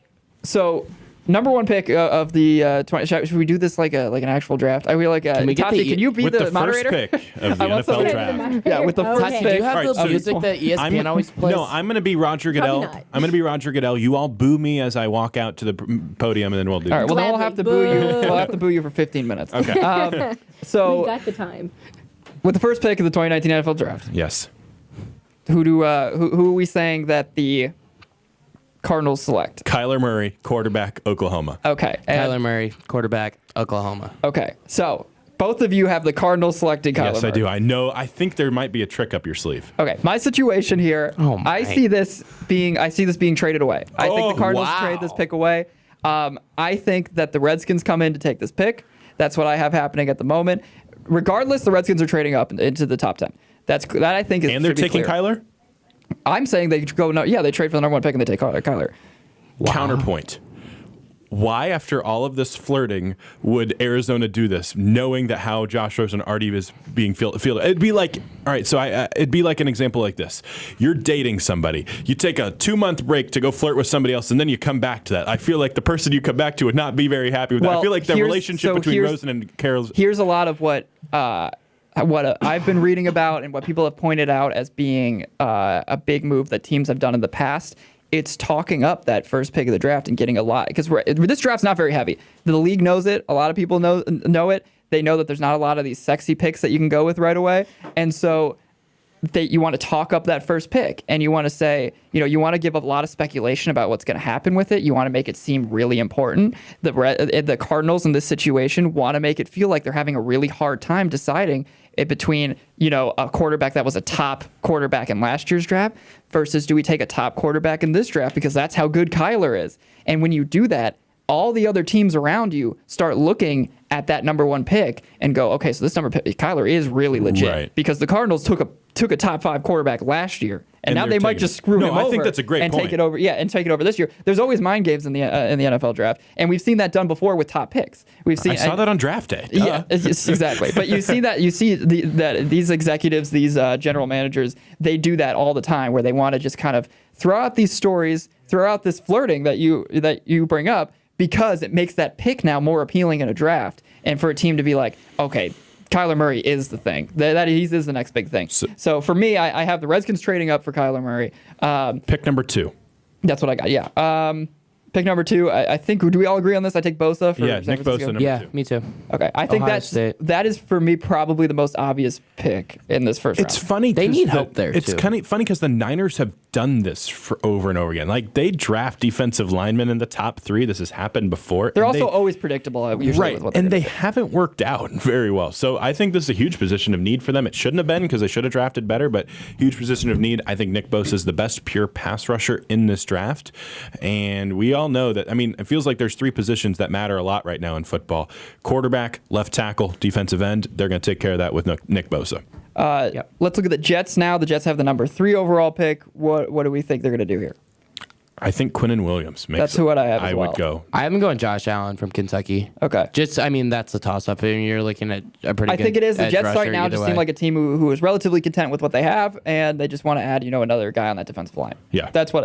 Speaker 1: So. Number 1 pick of the 20. Should we do this like an actual draft? I feel like Tati, can you be the moderator?
Speaker 3: With the first pick of the NFL draft.
Speaker 1: Yeah, with the first
Speaker 2: Okay.
Speaker 1: pick.
Speaker 4: Do you have the music that ESPN always plays?
Speaker 3: No, I'm going to be Roger Goodell.
Speaker 2: not.
Speaker 3: I'm going to be Roger Goodell. You all boo me as I walk out to the podium, and then we'll do.
Speaker 1: All right. Well, then we'll have to boo you.
Speaker 2: Gladly.
Speaker 1: We'll have to boo you for 15 minutes.
Speaker 3: Okay.
Speaker 2: We
Speaker 1: So
Speaker 2: got the time.
Speaker 1: with the first pick of the 2019 NFL draft,
Speaker 3: Yes.
Speaker 1: who are we saying that the Cardinals select?
Speaker 3: Kyler Murray, quarterback, Oklahoma.
Speaker 1: Okay.
Speaker 4: Kyler Murray, quarterback, Oklahoma.
Speaker 1: Okay. So both of you have the Cardinals selecting Kyler
Speaker 3: Yes,
Speaker 1: Murray.
Speaker 3: I do. I know. I think there might be a trick up your sleeve.
Speaker 1: Okay, my situation here,
Speaker 4: Oh my.
Speaker 1: I see this being traded away. I think the Cardinals
Speaker 4: wow.
Speaker 1: trade this pick away. I think that the Redskins come in to take this pick. That's what I have happening at the moment. Regardless, the Redskins are trading up into the top 10. That I think is
Speaker 3: And they're
Speaker 1: should be
Speaker 3: taking
Speaker 1: clear.
Speaker 3: Kyler?
Speaker 1: I'm saying they go no. Yeah, they trade for the number 1 pick and they take Kyler.
Speaker 3: Counterpoint. Why, after all of this flirting, would Arizona do this, knowing that how Josh Rosen already is being fielded? It'd be like, all right, so it'd be like an example like this. You're dating somebody. You take a 2-month break to go flirt with somebody else, and then you come back to that. I feel like the person you come back to would not be very happy with that. I feel like the relationship between Rosen and Carroll's...
Speaker 1: Here's a lot of what I've been reading about and what people have pointed out as being a big move that teams have done in the past. It's talking up that first pick of the draft and getting a lot, because this draft's not very heavy. The league knows it. A lot of people know it. They know that there's not a lot of these sexy picks that you can go with right away. And so you want to talk up that first pick, and you want to say, you want to give a lot of speculation about what's going to happen with it. You want to make it seem really important. The Cardinals in this situation want to make it feel like they're having a really hard time deciding between, a quarterback that was a top quarterback in last year's draft versus do we take a top quarterback in this draft, because that's how good Kyler is. And when you do that, all the other teams around you start looking at that number 1 pick and go, okay, so this Kyler is really legit,
Speaker 3: Right.
Speaker 1: because the Cardinals took a top 5 quarterback last year, and now
Speaker 3: they're
Speaker 1: they might
Speaker 3: taking
Speaker 1: just
Speaker 3: it.
Speaker 1: screw
Speaker 3: No,
Speaker 1: him
Speaker 3: I
Speaker 1: over.
Speaker 3: think that's a great
Speaker 1: and
Speaker 3: point.
Speaker 1: take it over. Yeah, and take it over this year. There's always mind games in the NFL draft, and we've seen that done before with top picks. We've seen.
Speaker 3: I saw that on draft day.
Speaker 1: Yeah, yes, exactly. But you see that that these executives, these general managers, they do that all the time, where they want to just kind of throw out these stories, throw out this flirting that you bring up, because it makes that pick now more appealing in a draft, and for a team to be like, okay, Kyler Murray is the thing. That he is the next big thing. So for me, I have the Redskins trading up for Kyler Murray.
Speaker 3: Pick number 2.
Speaker 1: That's what I got. Yeah. Pick number 2. I think. Do we all agree on this? I take Bosa for
Speaker 3: Yeah,
Speaker 1: San
Speaker 3: Nick
Speaker 1: Francisco?
Speaker 3: Bosa, number
Speaker 4: Yeah,
Speaker 3: 2.
Speaker 4: me too.
Speaker 1: Okay, I think
Speaker 4: Ohio State.
Speaker 1: that is for me probably the most obvious pick in this first
Speaker 3: It's
Speaker 1: round.
Speaker 3: funny.
Speaker 4: They
Speaker 3: 'cause
Speaker 4: need help there,
Speaker 3: It's
Speaker 4: too.
Speaker 3: kind of funny because the Niners have done this for over and over again. Like, they draft defensive linemen in the top 3. This has happened before.
Speaker 1: They're
Speaker 3: and
Speaker 1: also always predictable. Usually
Speaker 3: right,
Speaker 1: with what they're
Speaker 3: and
Speaker 1: gonna
Speaker 3: they
Speaker 1: do.
Speaker 3: haven't worked out very well. So I think this is a huge position of need for them. It shouldn't have been, because they should have drafted better, but huge position of need. I think Nick Bosa is the best pure pass rusher in this draft, and we all know that. I mean, it feels like there's 3 positions that matter a lot right now in football: quarterback, left tackle, defensive end. They're going to take care of that with Nick Bosa.
Speaker 1: Let's look at the Jets now. The Jets have the number 3 overall pick. What do we think they're going to do here?
Speaker 3: I think Quinnen Williams makes
Speaker 1: That's who I have as
Speaker 3: I
Speaker 1: well.
Speaker 3: would go.
Speaker 4: I'm going Josh Allen from Kentucky.
Speaker 1: Okay.
Speaker 4: That's a toss-up. I mean, you're looking at a pretty
Speaker 1: I
Speaker 4: good
Speaker 1: think it is. The
Speaker 4: edge
Speaker 1: Jets right
Speaker 4: rusher
Speaker 1: now
Speaker 4: either
Speaker 1: just
Speaker 4: way.
Speaker 1: seem like a team who is relatively content with what they have, and they just want to add, another guy on that defensive line.
Speaker 3: Yeah.
Speaker 1: That's how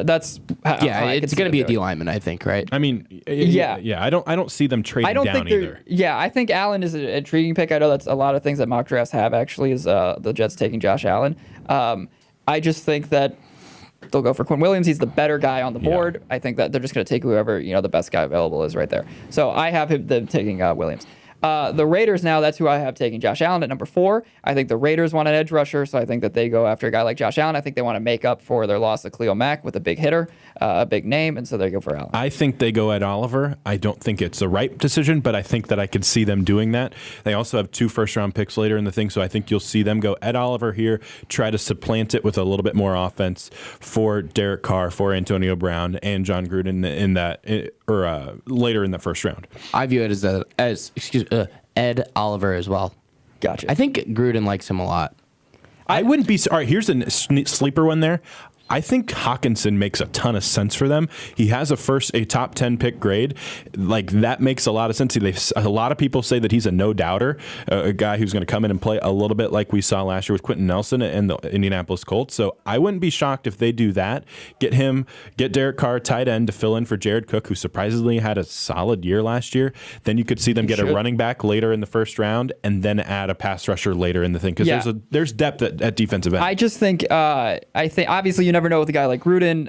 Speaker 4: Yeah,
Speaker 1: I
Speaker 4: it's
Speaker 1: can see
Speaker 4: going to
Speaker 1: them
Speaker 4: be a
Speaker 1: doing.
Speaker 4: D lineman, I think, right?
Speaker 3: I mean,
Speaker 1: Yeah.
Speaker 3: yeah. I don't see them trading
Speaker 1: I don't
Speaker 3: down
Speaker 1: think
Speaker 3: either.
Speaker 1: I think Allen is an intriguing pick. I know that's a lot of things that mock drafts have actually is the Jets taking Josh Allen. I just think that they'll go for Quinn Williams. He's the better guy on the board. I think that they're just going to take whoever the best guy available is right there. So I have them taking Williams. The Raiders now, that's who I have taking Josh Allen at number 4. I think the Raiders want an edge rusher, so I think that they go after a guy like Josh Allen. I think they want to make up for their loss of Khalil Mack with a big hitter, a big name, and so they go for Allen.
Speaker 3: I think they go Ed Oliver. I don't think it's the right decision, but I think that I could see them doing that. They also have 2 first-round picks later in the thing, so I think you'll see them go Ed Oliver here, try to supplant it with a little bit more offense for Derek Carr, for Antonio Brown, and John Gruden later in the first round.
Speaker 4: I view it as Ed Oliver as well.
Speaker 1: Gotcha.
Speaker 4: I think Gruden likes him a lot.
Speaker 3: I wouldn't be. All right, here's a sleeper one there. I think Hawkinson makes a ton of sense for them. He has a top 10 pick grade. Like, that makes a lot of sense. A lot of people say that he's a no-doubter, a guy who's going to come in and play a little bit like we saw last year with Quentin Nelson and the Indianapolis Colts. So I wouldn't be shocked if they do that. Get Derek Carr, tight end, to fill in for Jared Cook, who surprisingly had a solid year last year. Then you could see them get a running back later in the first round and then add a pass rusher later in the thing, because there's depth at defensive end.
Speaker 1: I just think obviously you never know with a guy like Gruden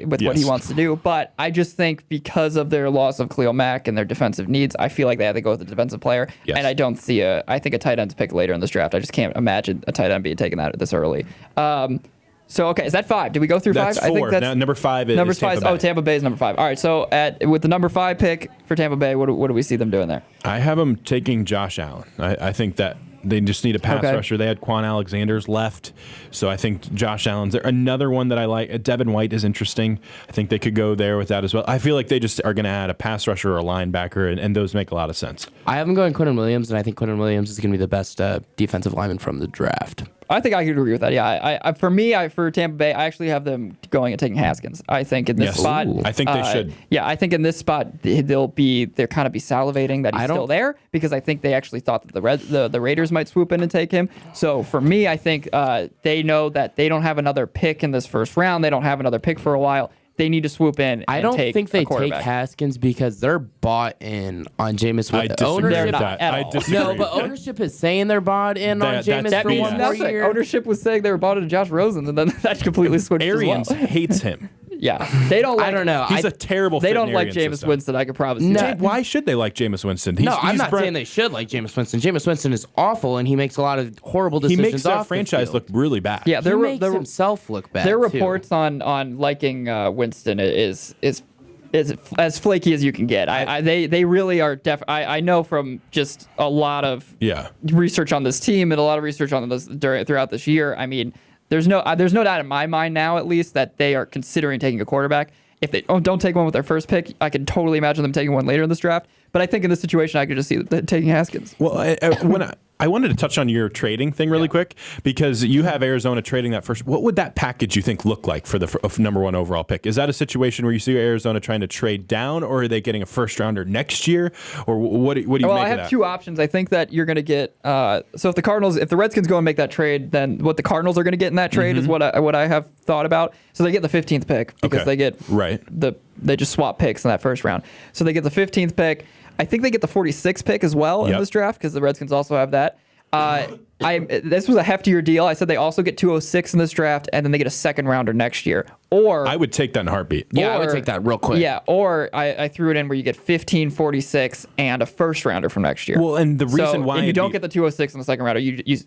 Speaker 1: with what he
Speaker 3: Yes.
Speaker 1: wants to do, but I just think because of their loss of Khalil Mack and their defensive needs, I feel like they have to go with a defensive player.
Speaker 3: Yes.
Speaker 1: And I don't see I think a tight end's picked later in this draft. I just can't imagine a tight end being taken out this early. So, okay, is that 5? Did we go through
Speaker 3: That's
Speaker 1: 5?
Speaker 3: 4.
Speaker 1: I think that's
Speaker 3: Now, number 5 is Tampa Bay.
Speaker 1: Oh, Tampa Bay is number 5. All right, so with the number 5 pick for Tampa Bay, what do we see them doing there?
Speaker 3: I have them taking Josh Allen. I think that they just need a pass rusher. They had Quan Alexander's left, so I think Josh Allen's there. Another one that I like, Devin White is interesting. I think they could go there with that as well. I feel like they just are going to add a pass rusher or a linebacker, and those make a lot of sense.
Speaker 4: I have them going Quentin Williams, and I think Quentin Williams is going to be the best defensive lineman from the draft.
Speaker 1: I think I could agree with that. Yeah, for Tampa Bay, I actually have them going and taking Haskins. I think in this spot,
Speaker 3: I think they should.
Speaker 1: Yeah, I think in this spot they'll kind of be salivating that he's still there because I think they actually thought that the Raiders might swoop in and take him. So for me, I think they know that they don't have another pick in this first round. They don't have another pick for a while. They need to swoop in.
Speaker 4: I don't think they take Haskins because they're bought in on Jameis Winston.
Speaker 3: I disagree with that.
Speaker 1: At all.
Speaker 4: No, but ownership is saying they're bought in on Jameis for one more year.
Speaker 1: Ownership was saying they were bought into Josh Rosen, and then that completely switched
Speaker 3: Arians
Speaker 1: as well.
Speaker 3: hates him.
Speaker 1: Yeah, they don't.
Speaker 4: I don't know.
Speaker 3: He's a terrible.
Speaker 1: They
Speaker 3: fit
Speaker 1: don't
Speaker 3: in
Speaker 1: like
Speaker 3: Arians'
Speaker 1: Jameis Winston. I can promise you.
Speaker 4: No.
Speaker 3: Why should they like Jameis Winston?
Speaker 4: I'm not saying they should like Jameis Winston. Jameis Winston is awful, and he makes a lot of horrible decisions.
Speaker 3: He makes that franchise look really bad.
Speaker 1: Yeah,
Speaker 4: he makes himself look bad.
Speaker 1: Their reports on liking Winston is as flaky as you can get. They really are. I know from just a lot of research on this team and a lot of research on this throughout this year. I mean, there's no doubt in my mind now, at least, that they are considering taking a quarterback. If they don't take one with their first pick, I can totally imagine them taking one later in this draft. But I think in this situation, I could just see them taking Haskins.
Speaker 3: Well, I wanted to touch on your trading thing really quick because you have Arizona trading that first. What would that package you think look like for the number 1 overall pick? Is that a situation where you see Arizona trying to trade down, or are they getting a first rounder next year, or what do you make of that?
Speaker 1: Well, I have 2 options. I think that you're going to get. So if the Redskins go and make that trade, then what the Cardinals are going to get in that trade is what I have thought about. So they get the 15th pick because they get they just swap picks in that first round. So they get the 15th pick. I think they get the 46th pick as well in this draft because the Redskins also have that. This was a heftier deal. I said they also get 206 in this draft, and then they get a second rounder next year. Or
Speaker 3: I would take that in a heartbeat.
Speaker 4: Yeah, I would take that real quick.
Speaker 1: Yeah, or I threw it in where you get 15, 46, and a first rounder from next year.
Speaker 3: Well, and the reason why
Speaker 1: you don't get the 206 in the second rounder,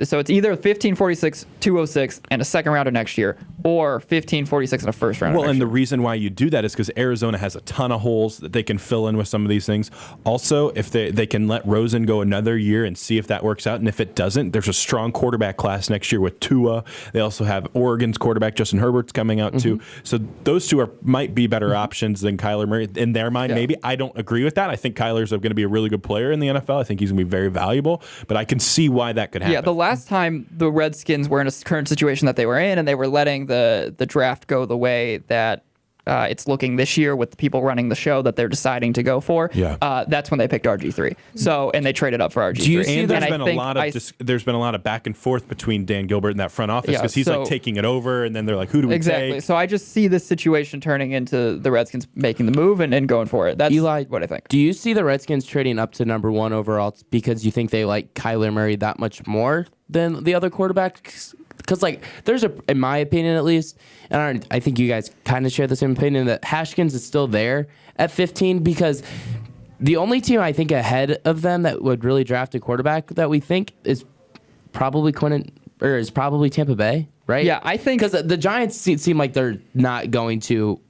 Speaker 1: so it's either 15, 46, 206, and a second rounder next year, or 15, 46, and a first rounder.
Speaker 3: Well, and the reason why you do that is because Arizona has a ton of holes that they can fill in with some of these things. Also, if they can let Rosen go another year and see if that works out, and if it doesn't, there's a strong quarterback class next year with Tua. They also have Oregon's quarterback Justin Herbert's coming out too. So those two might be better options than Kyler Murray in their mind. Maybe I don't agree with that. I think Kyler's going to be a really good player in the NFL. I think he's going to be very valuable, but I can see why that could happen.
Speaker 1: Yeah, the last time the Redskins were in a current situation that they were in, and they were letting the draft go the way that it's looking this year with the people running the show that they're deciding to go for. That's when they picked RG3. So, and they traded up for RG3.
Speaker 3: Do you see there's been a lot of back and forth between Dan Gilbert and that front office because he's like taking it over, and then they're like, who do we take?
Speaker 1: So I just see this situation turning into the Redskins making the move and going for it. That's what I think.
Speaker 4: Do you see the Redskins trading up to number 1 overall because you think they like Kyler Murray that much more than the other quarterbacks? Because, there's in my opinion at least, and I think you guys kind of share the same opinion, that Haskins is still there at 15 because the only team I think ahead of them that would really draft a quarterback that we think is probably Tampa Bay, right?
Speaker 1: Yeah, I think.
Speaker 4: Because the Giants seem like they're not going to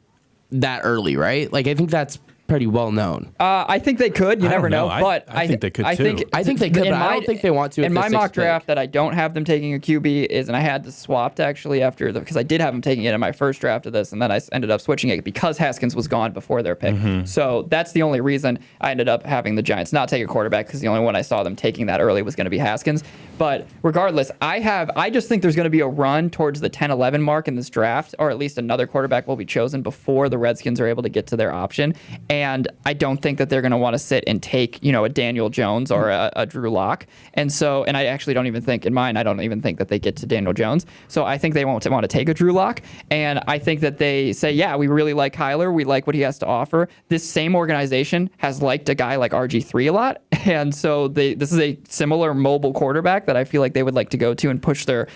Speaker 4: that early, right? I think that's pretty well known.
Speaker 1: I think they could. You never know. But
Speaker 3: I think they could too.
Speaker 4: I think they could, but I don't think they want to.
Speaker 1: In my mock draft that I don't have them taking a QB and I had to swap actually because I did have them taking it in my first draft of this, and then I ended up switching it because Haskins was gone before their pick. So that's the only reason I ended up having the Giants not take a quarterback because the only one I saw them taking that early was going to be Haskins. But regardless, I just think there's going to be a run towards the 10-11 mark in this draft, or at least another quarterback will be chosen before the Redskins are able to get to their option. And I don't think that they're going to want to sit and take, a Daniel Jones or a Drew Lock. And I actually don't even think, in mine, I don't even think that they get to Daniel Jones. So I think they won't want to take a Drew Lock. And I think that they say, yeah, we really like Kyler. We like what he has to offer. This same organization has liked a guy like RG3 a lot. And so this is a similar mobile quarterback that I feel like they would like to go to and push their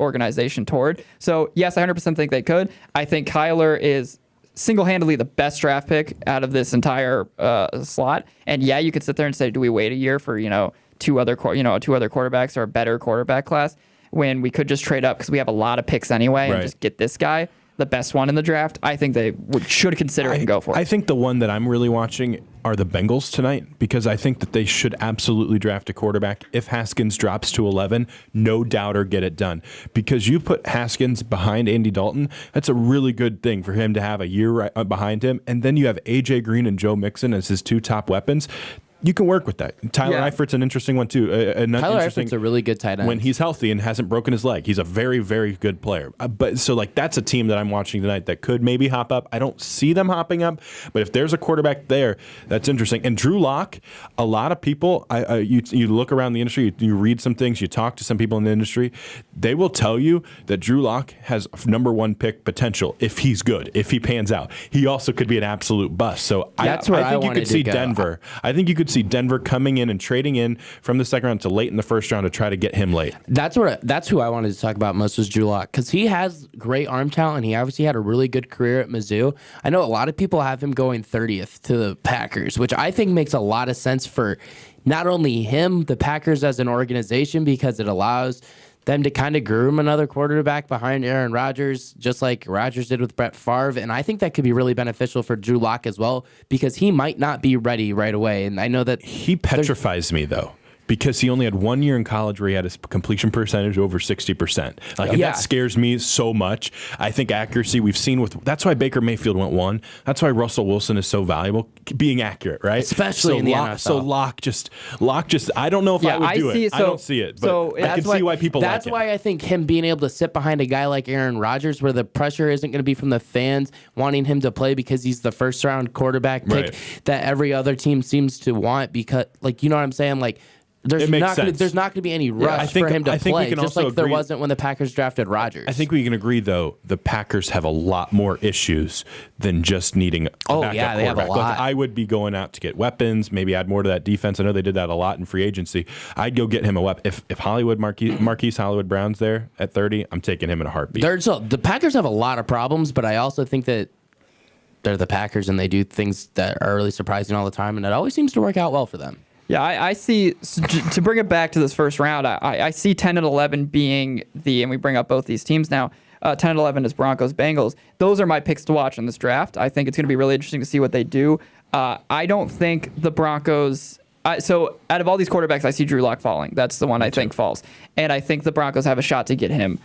Speaker 1: organization toward. So yes, I 100% think they could. I think Kyler is single-handedly the best draft pick out of this entire slot. And yeah, you could sit there and say, do we wait a year for two other quarterbacks or a better quarterback class? when we could just trade up because we have a lot of picks anyway and
Speaker 3: Right.
Speaker 1: just get this guy, the best one in the draft, I think they should consider it and go for it.
Speaker 3: I think the one that I'm really watching are the Bengals tonight, because I think that they should absolutely draft a quarterback. If Haskins drops to 11, no doubter, get it done. Because you put Haskins behind Andy Dalton, that's a really good thing for him to have a year behind him. And then you have A.J. Green and Joe Mixon as his two top weapons. You can work with that. Tyler Eifert's an interesting one, too.
Speaker 4: Tyler Eifert's a really good tight end.
Speaker 3: When he's healthy and hasn't broken his leg, he's a very, very good player. But so, like, that's a team that I'm watching tonight that could maybe hop up. I don't see them hopping up, but if there's a quarterback there, that's interesting. And Drew Lock, a lot of people, you look around the industry, you read some things, you talk to some people in the industry, they will tell you that Drew Lock has number one pick potential if he's good, if he pans out. He also could be an absolute bust. So
Speaker 4: That's where
Speaker 3: I think you
Speaker 4: wanted
Speaker 3: could see
Speaker 4: to go.
Speaker 3: Denver. I think you could see Denver coming in and trading in from the second round to late in the first round to try to get him late.
Speaker 4: That's who I wanted to talk about most was Drew Lock, because he has great arm talent. He obviously had a really good career at Mizzou. I know a lot of people have him going 30th to the Packers, which I think makes a lot of sense for not only him, the Packers as an organization, because it allows them to kind of groom another quarterback behind Aaron Rodgers, just like Rodgers did with Brett Favre. And I think that could be really beneficial for Drew Lock as well, because he might not be ready right away. And I know that
Speaker 3: He petrifies me, though, because he only had 1 year in college where he had his completion percentage over 60%. Like, and
Speaker 4: Yeah.
Speaker 3: that scares me so much. I think accuracy we've seen that's why Baker Mayfield went 1. That's why Russell Wilson is so valuable, being accurate, right?
Speaker 4: Especially in the NFL.
Speaker 3: So Locke just, I don't know if I would do it. I don't see it, but I can see why people like it.
Speaker 4: That's why I think him being able to sit behind a guy like Aaron Rodgers, where the pressure isn't going to be from the fans wanting him to play because he's the first round quarterback pick
Speaker 3: Right.
Speaker 4: that every other team seems to want, because, like, you know what I'm saying? Like,
Speaker 3: It makes sense.
Speaker 4: there's not going to be any rush
Speaker 3: I think-
Speaker 4: for him to
Speaker 3: I think we
Speaker 4: play,
Speaker 3: can
Speaker 4: just
Speaker 3: also
Speaker 4: like there
Speaker 3: agree-
Speaker 4: wasn't when the Packers drafted Rodgers.
Speaker 3: I think we can agree, though, the Packers have a lot more issues than just needing a backup
Speaker 4: yeah, they have a
Speaker 3: quarterback. Like,
Speaker 4: lot.
Speaker 3: I would be going out to get weapons, maybe add more to that defense. I know they did that a lot in free agency. I'd go get him a weapon. If Marquise Hollywood Brown's there at 30, I'm taking him in a heartbeat.
Speaker 4: The Packers have a lot of problems, but I also think that they're the Packers and they do things that are really surprising all the time, and it always seems to work out well for them.
Speaker 1: Yeah, I see, to bring it back to this first round, I see 10 and 11 being and we bring up both these teams now, 10 and 11 is Broncos, Bengals. Those are my picks to watch in this draft. I think it's going to be really interesting to see what they do. I don't think the Broncos... so out of all these quarterbacks, I see Drew Lock falling. That's the one I think falls. And I think the Broncos have a shot to get him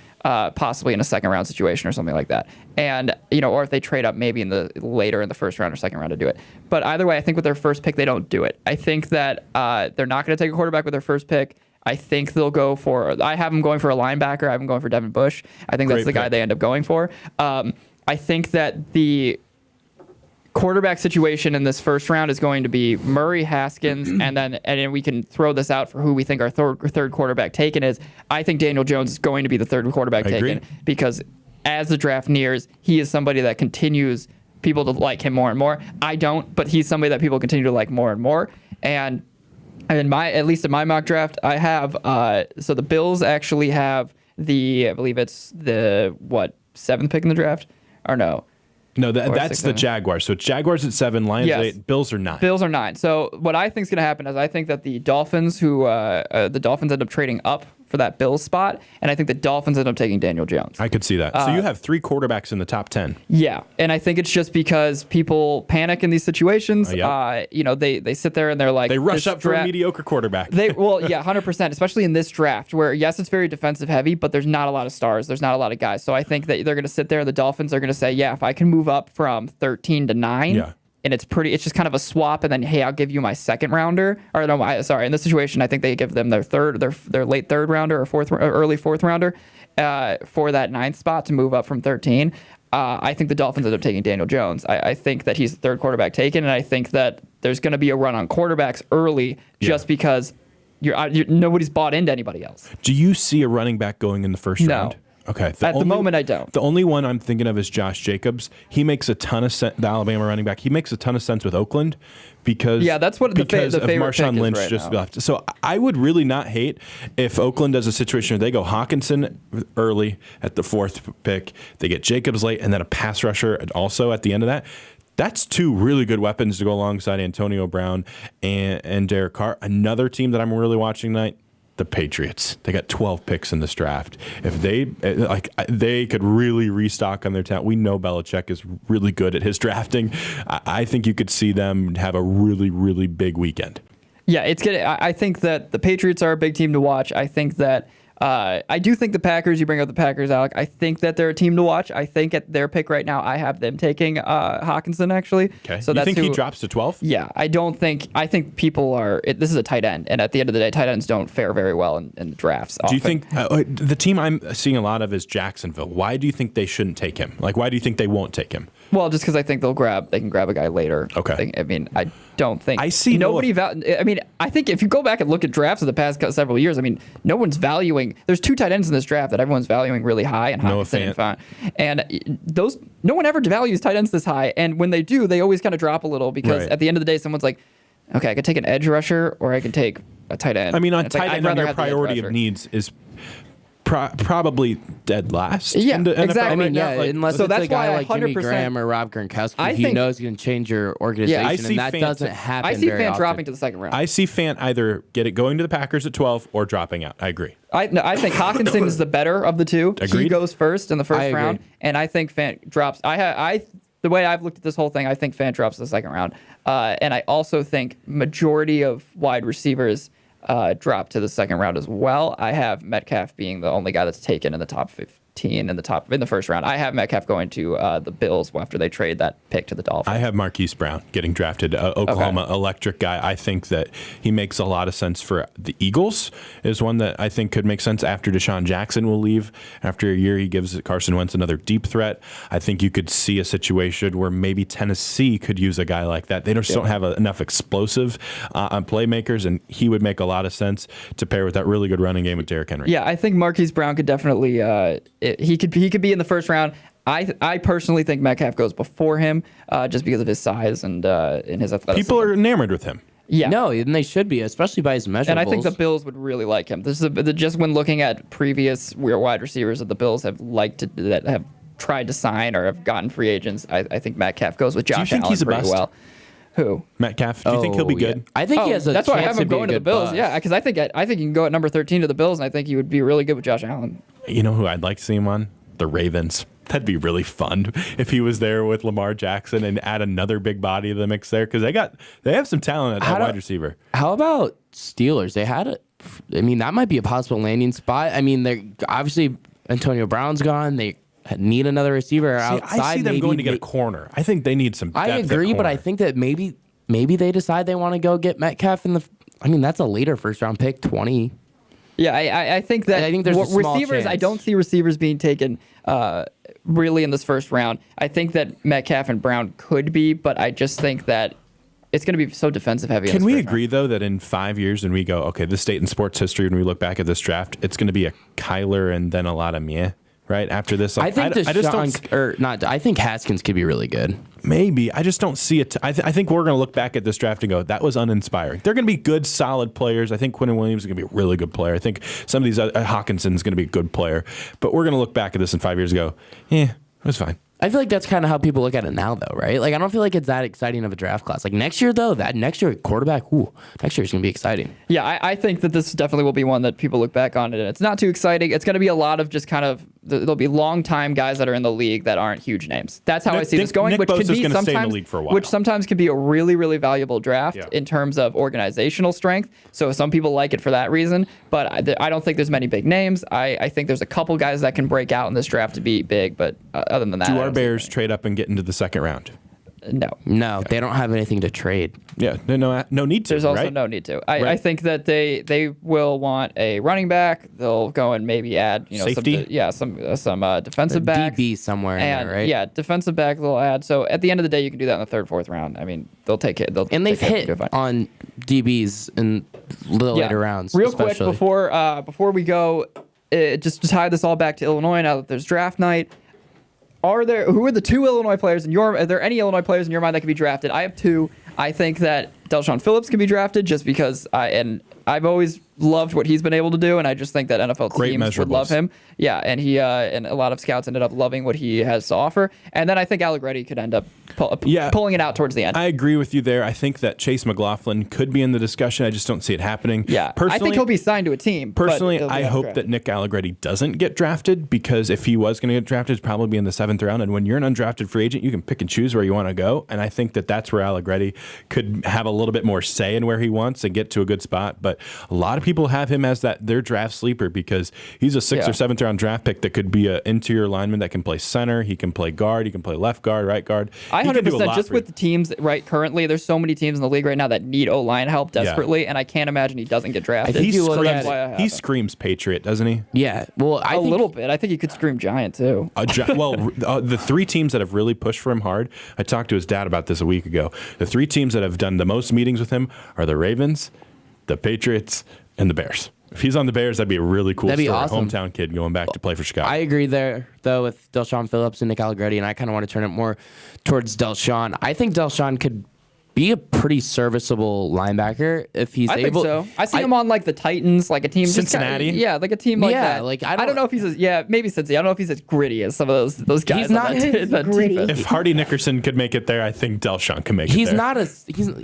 Speaker 1: possibly in a second round situation or something like that. And, or if they trade up maybe later in the first round or second round to do it. But either way, I think with their first pick, they don't do it. I think that they're not going to take a quarterback with their first pick. I think they'll go I have them going for a linebacker. I have them going for Devin Bush. I think that's the guy they end up going for. I think that the quarterback situation in this first round is going to be Murray, Haskins, and then we can throw this out for who we think our third quarterback taken is. I think Daniel Jones is going to be the third quarterback taken because as the draft nears, he is somebody that continues people to like him more and more. I don't, but he's somebody that people continue to like more and more. And at least in my mock draft, I have so the Bills actually have I believe it's the 7th pick in the draft, or no?
Speaker 3: No, that's the Jaguars. So it's Jaguars at 7, Lions at 8, Bills are 9.
Speaker 1: Bills are 9. So what I think is going to happen is I think that the Dolphins, the Dolphins end up trading up for that Bills spot, and I think the Dolphins end up taking Daniel Jones.
Speaker 3: I could see that. So you have 3 quarterbacks in the top 10.
Speaker 1: Yeah, and I think it's just because people panic in these situations.
Speaker 3: Yep.
Speaker 1: They sit there and they're like,
Speaker 3: they rush up for a mediocre quarterback.
Speaker 1: 100%, especially in this draft where, yes, it's very defensive heavy, but there's not a lot of stars. There's not a lot of guys. So I think that they're going to sit there, the Dolphins are going to say, yeah, if I can move up from 13 to 9, and it's just kind of a swap, and then, hey, I'll give you my second rounder. Or no, in this situation, I think they give them their late third rounder or early fourth rounder for that 9th spot to move up from 13. I think the Dolphins end up taking Daniel Jones. I think that he's the third quarterback taken, and I think that there's going to be a run on quarterbacks early just because nobody's bought into anybody else.
Speaker 3: Do you see a running back going in the first round? Okay.
Speaker 1: The moment, I don't.
Speaker 3: The only one I'm thinking of is Josh Jacobs. He makes a ton of sense. The Alabama running back. He makes a ton of sense with Oakland because
Speaker 1: that's what the favorite
Speaker 3: of Marshawn Lynch
Speaker 1: right
Speaker 3: just
Speaker 1: now.
Speaker 3: left. So I would really not hate if Oakland does a situation where they go Hawkinson early at the 4th pick, they get Jacobs late, and then a pass rusher also at the end of that. That's 2 really good weapons to go alongside Antonio Brown and Derek Carr. Another team that I'm really watching tonight, the Patriots. They got 12 picks in this draft. If they could really restock on their talent. We know Belichick is really good at his drafting. I think you could see them have a really, really big weekend.
Speaker 1: Yeah, it's good. I think that the Patriots are a big team to watch. I think that I do think the Packers, you bring up the Packers, Alec, I think that they're a team to watch. I think at their pick right now, I have them taking Hawkinson, actually.
Speaker 3: Okay.
Speaker 1: So
Speaker 3: you think he drops to 12?
Speaker 1: Yeah, I think people are, this is a tight end, and at the end of the day, tight ends don't fare very well in the drafts.
Speaker 3: Do you think, the team I'm seeing a lot of is Jacksonville. Why do you think they shouldn't take him? Like, why do you think they won't take him?
Speaker 1: Well, just because I think they can grab a guy later.
Speaker 3: Okay.
Speaker 1: I don't think.
Speaker 3: I see
Speaker 1: nobody. I think if you go back and look at drafts of the past several years, no one's valuing. There's 2 tight ends in this draft that everyone's valuing really high, and Hawkinson and Fant. And those, no one ever values tight ends this high. And when they do, they always kind of drop a little because at the end of the day, someone's like, okay, I could take an edge rusher or I can take a tight end.
Speaker 3: On tight end, on your priority of needs is probably dead last.
Speaker 1: Yeah,
Speaker 3: in the NFL
Speaker 1: exactly.
Speaker 3: Right now.
Speaker 4: Unless
Speaker 1: so
Speaker 4: it's
Speaker 1: that's
Speaker 4: a guy
Speaker 1: why
Speaker 4: like
Speaker 1: 100%,
Speaker 4: Jimmy Graham or Rob Gronkowski,
Speaker 1: I
Speaker 4: he
Speaker 1: think,
Speaker 4: knows he's going to change your organization,
Speaker 3: I see
Speaker 4: and that doesn't happen.
Speaker 1: I see
Speaker 4: very
Speaker 1: Fant
Speaker 4: often.
Speaker 1: dropping to the second round.
Speaker 3: I see Fant either going to the Packers at 12 or dropping out. I agree.
Speaker 1: I think Hawkinson is the better of the two.
Speaker 3: Agreed.
Speaker 1: He goes first in the first
Speaker 4: agree.
Speaker 1: round, and I think Fant drops. The way I've looked at this whole thing, I think Fant drops the second round, and I also think majority of wide receivers drop to the second round as well. I have Metcalf being the only guy that's taken in the top 15 in the first round. I have Metcalf going to the Bills after they trade that pick to the Dolphins.
Speaker 3: I have Marquise Brown getting drafted, Oklahoma electric guy. I think that he makes a lot of sense for the Eagles. Is one that I think could make sense after Deshaun Jackson will leave. After a year, he gives Carson Wentz another deep threat. I think you could see a situation where maybe Tennessee could use a guy like that. They just don't have enough explosive playmakers, and he would make a lot of sense to pair with that really good running game with Derrick Henry.
Speaker 1: Yeah, I think Marquise Brown could definitely he could be in the first round. I personally think Metcalf goes before him just because of his size and his athleticism.
Speaker 3: People are enamored with him.
Speaker 1: Yeah.
Speaker 4: No, and they should be, especially by his measurables.
Speaker 1: And I think the Bills would really like him. This is just when looking at previous wide receivers that the Bills have that have tried to sign or have gotten free agents. I think Metcalf goes with Josh Allen pretty well. Who?
Speaker 3: Metcalf. Do you think he'll be good?
Speaker 4: Yeah. I think he has a
Speaker 1: that's
Speaker 4: chance
Speaker 1: why I have him
Speaker 4: to be
Speaker 1: going
Speaker 4: a
Speaker 1: to the
Speaker 4: good
Speaker 1: Bills.
Speaker 4: bust.
Speaker 1: Yeah, because I think he can go at number 13 to the Bills, and I think he would be really good with Josh Allen.
Speaker 3: You know who I'd like to see him on? The Ravens. That'd be really fun if he was there with Lamar Jackson and add another big body to the mix there because they have some talent at that wide receiver.
Speaker 4: How about Steelers? They had that might be a possible landing spot. They're obviously Antonio Brown's gone. They need another receiver outside.
Speaker 3: I see them going to get a corner. I think they need some depth.
Speaker 4: I agree, but I think that maybe they decide they want to go get Metcalf in the. That's a later first round pick, 20.
Speaker 1: Yeah, I think that.
Speaker 4: I think there's a small
Speaker 1: receivers.
Speaker 4: chance.
Speaker 1: I don't see receivers being taken really in this first round. I think that Metcalf and Brown could be, but I just think that it's going to be so defensive heavy.
Speaker 3: Can we agree though that in 5 years when we go, okay, this date in sports history, when we look back at this draft, it's going to be a Kyler and then a lot of meh. Right after this,
Speaker 4: I think I think Haskins could be really good.
Speaker 3: Maybe I just don't see it. I think we're going to look back at this draft and go, that was uninspiring. They're going to be good, solid players. I think Quentin Williams is going to be a really good player. I think some of these Hawkinson is going to be a good player. But we're going to look back at this in 5 years and go, it was fine.
Speaker 4: I feel like that's kind of how people look at it now, though, right? Like, I don't feel like it's that exciting of a draft class. Like, next year, though, next year, quarterback, next year is going to be exciting.
Speaker 1: Yeah, I think that this definitely will be one that people look back on, and it's not too exciting. It's going to be a lot of just kind of, there'll be long-time guys that are in the league that aren't huge names. That's how I see this going,
Speaker 3: Nick
Speaker 1: which
Speaker 3: Bosa's
Speaker 1: could be
Speaker 3: gonna stay in the
Speaker 1: sometimes,
Speaker 3: league for a while.
Speaker 1: which sometimes can be a really, really valuable draft in terms of organizational strength. So some people like it for that reason, but I don't think there's many big names. I think there's a couple guys that can break out in this draft to be big, but other than that,
Speaker 3: Do our Bears trade up and get into the second round?
Speaker 1: No,
Speaker 4: they don't have anything to trade.
Speaker 3: Yeah, no need to.
Speaker 1: There's also
Speaker 3: right?
Speaker 1: no need to. I think that they will want a running back. They'll go and maybe add
Speaker 3: Safety?
Speaker 1: some defensive back.
Speaker 4: DB somewhere in
Speaker 1: And
Speaker 4: there, right?
Speaker 1: yeah, defensive back they'll add. So at the end of the day, you can do that in the third, fourth round. They'll take it.
Speaker 4: They've hit on DBs in the later rounds.
Speaker 1: Real
Speaker 4: especially.
Speaker 1: quick before we go, just to tie this all back to Illinois. Now that there's draft night. Who are the 2 Illinois players are there any Illinois players in your mind that could be drafted? I have 2. I think that Del'Shawn Phillips can be drafted just because I've always loved what he's been able to do, and I just think that NFL teams would love him. Yeah, and he and a lot of scouts ended up loving what he has to offer. And then I think Allegretti could end up pulling it out towards the end.
Speaker 3: I agree with you there. I think that Chase McLaughlin could be in the discussion. I just don't see it happening.
Speaker 1: Yeah, I think he'll be signed to a team.
Speaker 3: Personally, I hope that Nick Allegretti doesn't get drafted, because if he was going to get drafted, it'd probably be in the 7th round. And when you're an undrafted free agent, you can pick and choose where you want to go. And I think that that's where Allegretti could have a little bit more say in where he wants and get to a good spot. But a lot of people have him as their draft sleeper, because he's a 6th or 7th round draft pick that could be an interior lineman that can play center. He can play guard. He can play left guard, right guard.
Speaker 1: I 100% just with the teams right currently. There's so many teams in the league right now that need O-line help desperately, and I can't imagine he doesn't get drafted.
Speaker 3: He screams Patriot, doesn't he?
Speaker 4: Yeah, well,
Speaker 1: a little bit. I think he could scream Giant too.
Speaker 3: The 3 teams that have really pushed for him hard. I talked to his dad about this a week ago. The 3 teams that have done the most meetings with him are the Ravens, the Patriots, and the Bears. If he's on the Bears, that'd be a really cool story.
Speaker 4: Awesome.
Speaker 3: Hometown kid going back to play for Chicago.
Speaker 4: I agree there, though, with Del'Shawn Phillips and Nick Allegretti, and I kind of want to turn it more towards Del'Shawn. I think Del'Shawn could be a pretty serviceable linebacker if he's able.
Speaker 1: I think so. I see him on like the Titans, like a team.
Speaker 3: Cincinnati.
Speaker 1: Like a team like that.
Speaker 4: Like
Speaker 1: I don't know if he's maybe Cincinnati. I don't know if he's as gritty as some of those guys.
Speaker 4: He's not
Speaker 2: gritty.
Speaker 3: If Hardy Nickerson could make it there, I think Del'Shawn can make it there.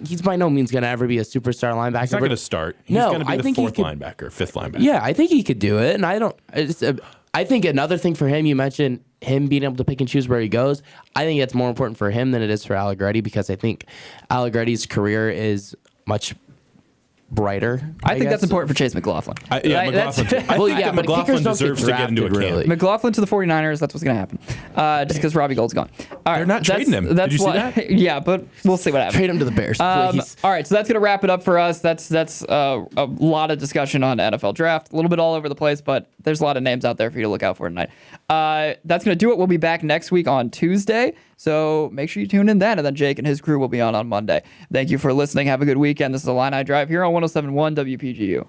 Speaker 4: He's by no means going to ever be a superstar linebacker.
Speaker 3: He's not going to start. He's going to be the 4th linebacker, 5th linebacker.
Speaker 4: Yeah, I think he could do it, and I think another thing for him, you mentioned him being able to pick and choose where he goes. I think it's more important for him than it is for Allegretti, because I think Allegretti's career is much brighter.
Speaker 1: I think that's important for Chase McLaughlin.
Speaker 3: McLaughlin. I think that McLaughlin deserves to get into a camp.
Speaker 1: McLaughlin to the 49ers, that's what's going to happen. Just because Robbie Gold's gone. All right,
Speaker 3: they're not trading him. Did you see that?
Speaker 1: Yeah, but we'll see what happens.
Speaker 4: Trade him to the Bears, please.
Speaker 1: All right, so that's going to wrap it up for us. That's a lot of discussion on NFL draft. A little bit all over the place, but there's a lot of names out there for you to look out for tonight. That's going to do it. We'll be back next week on Tuesday. So make sure you tune in then, and then Jake and his crew will be on Monday. Thank you for listening. Have a good weekend. This is Illini Drive here on 107.1 WPGU.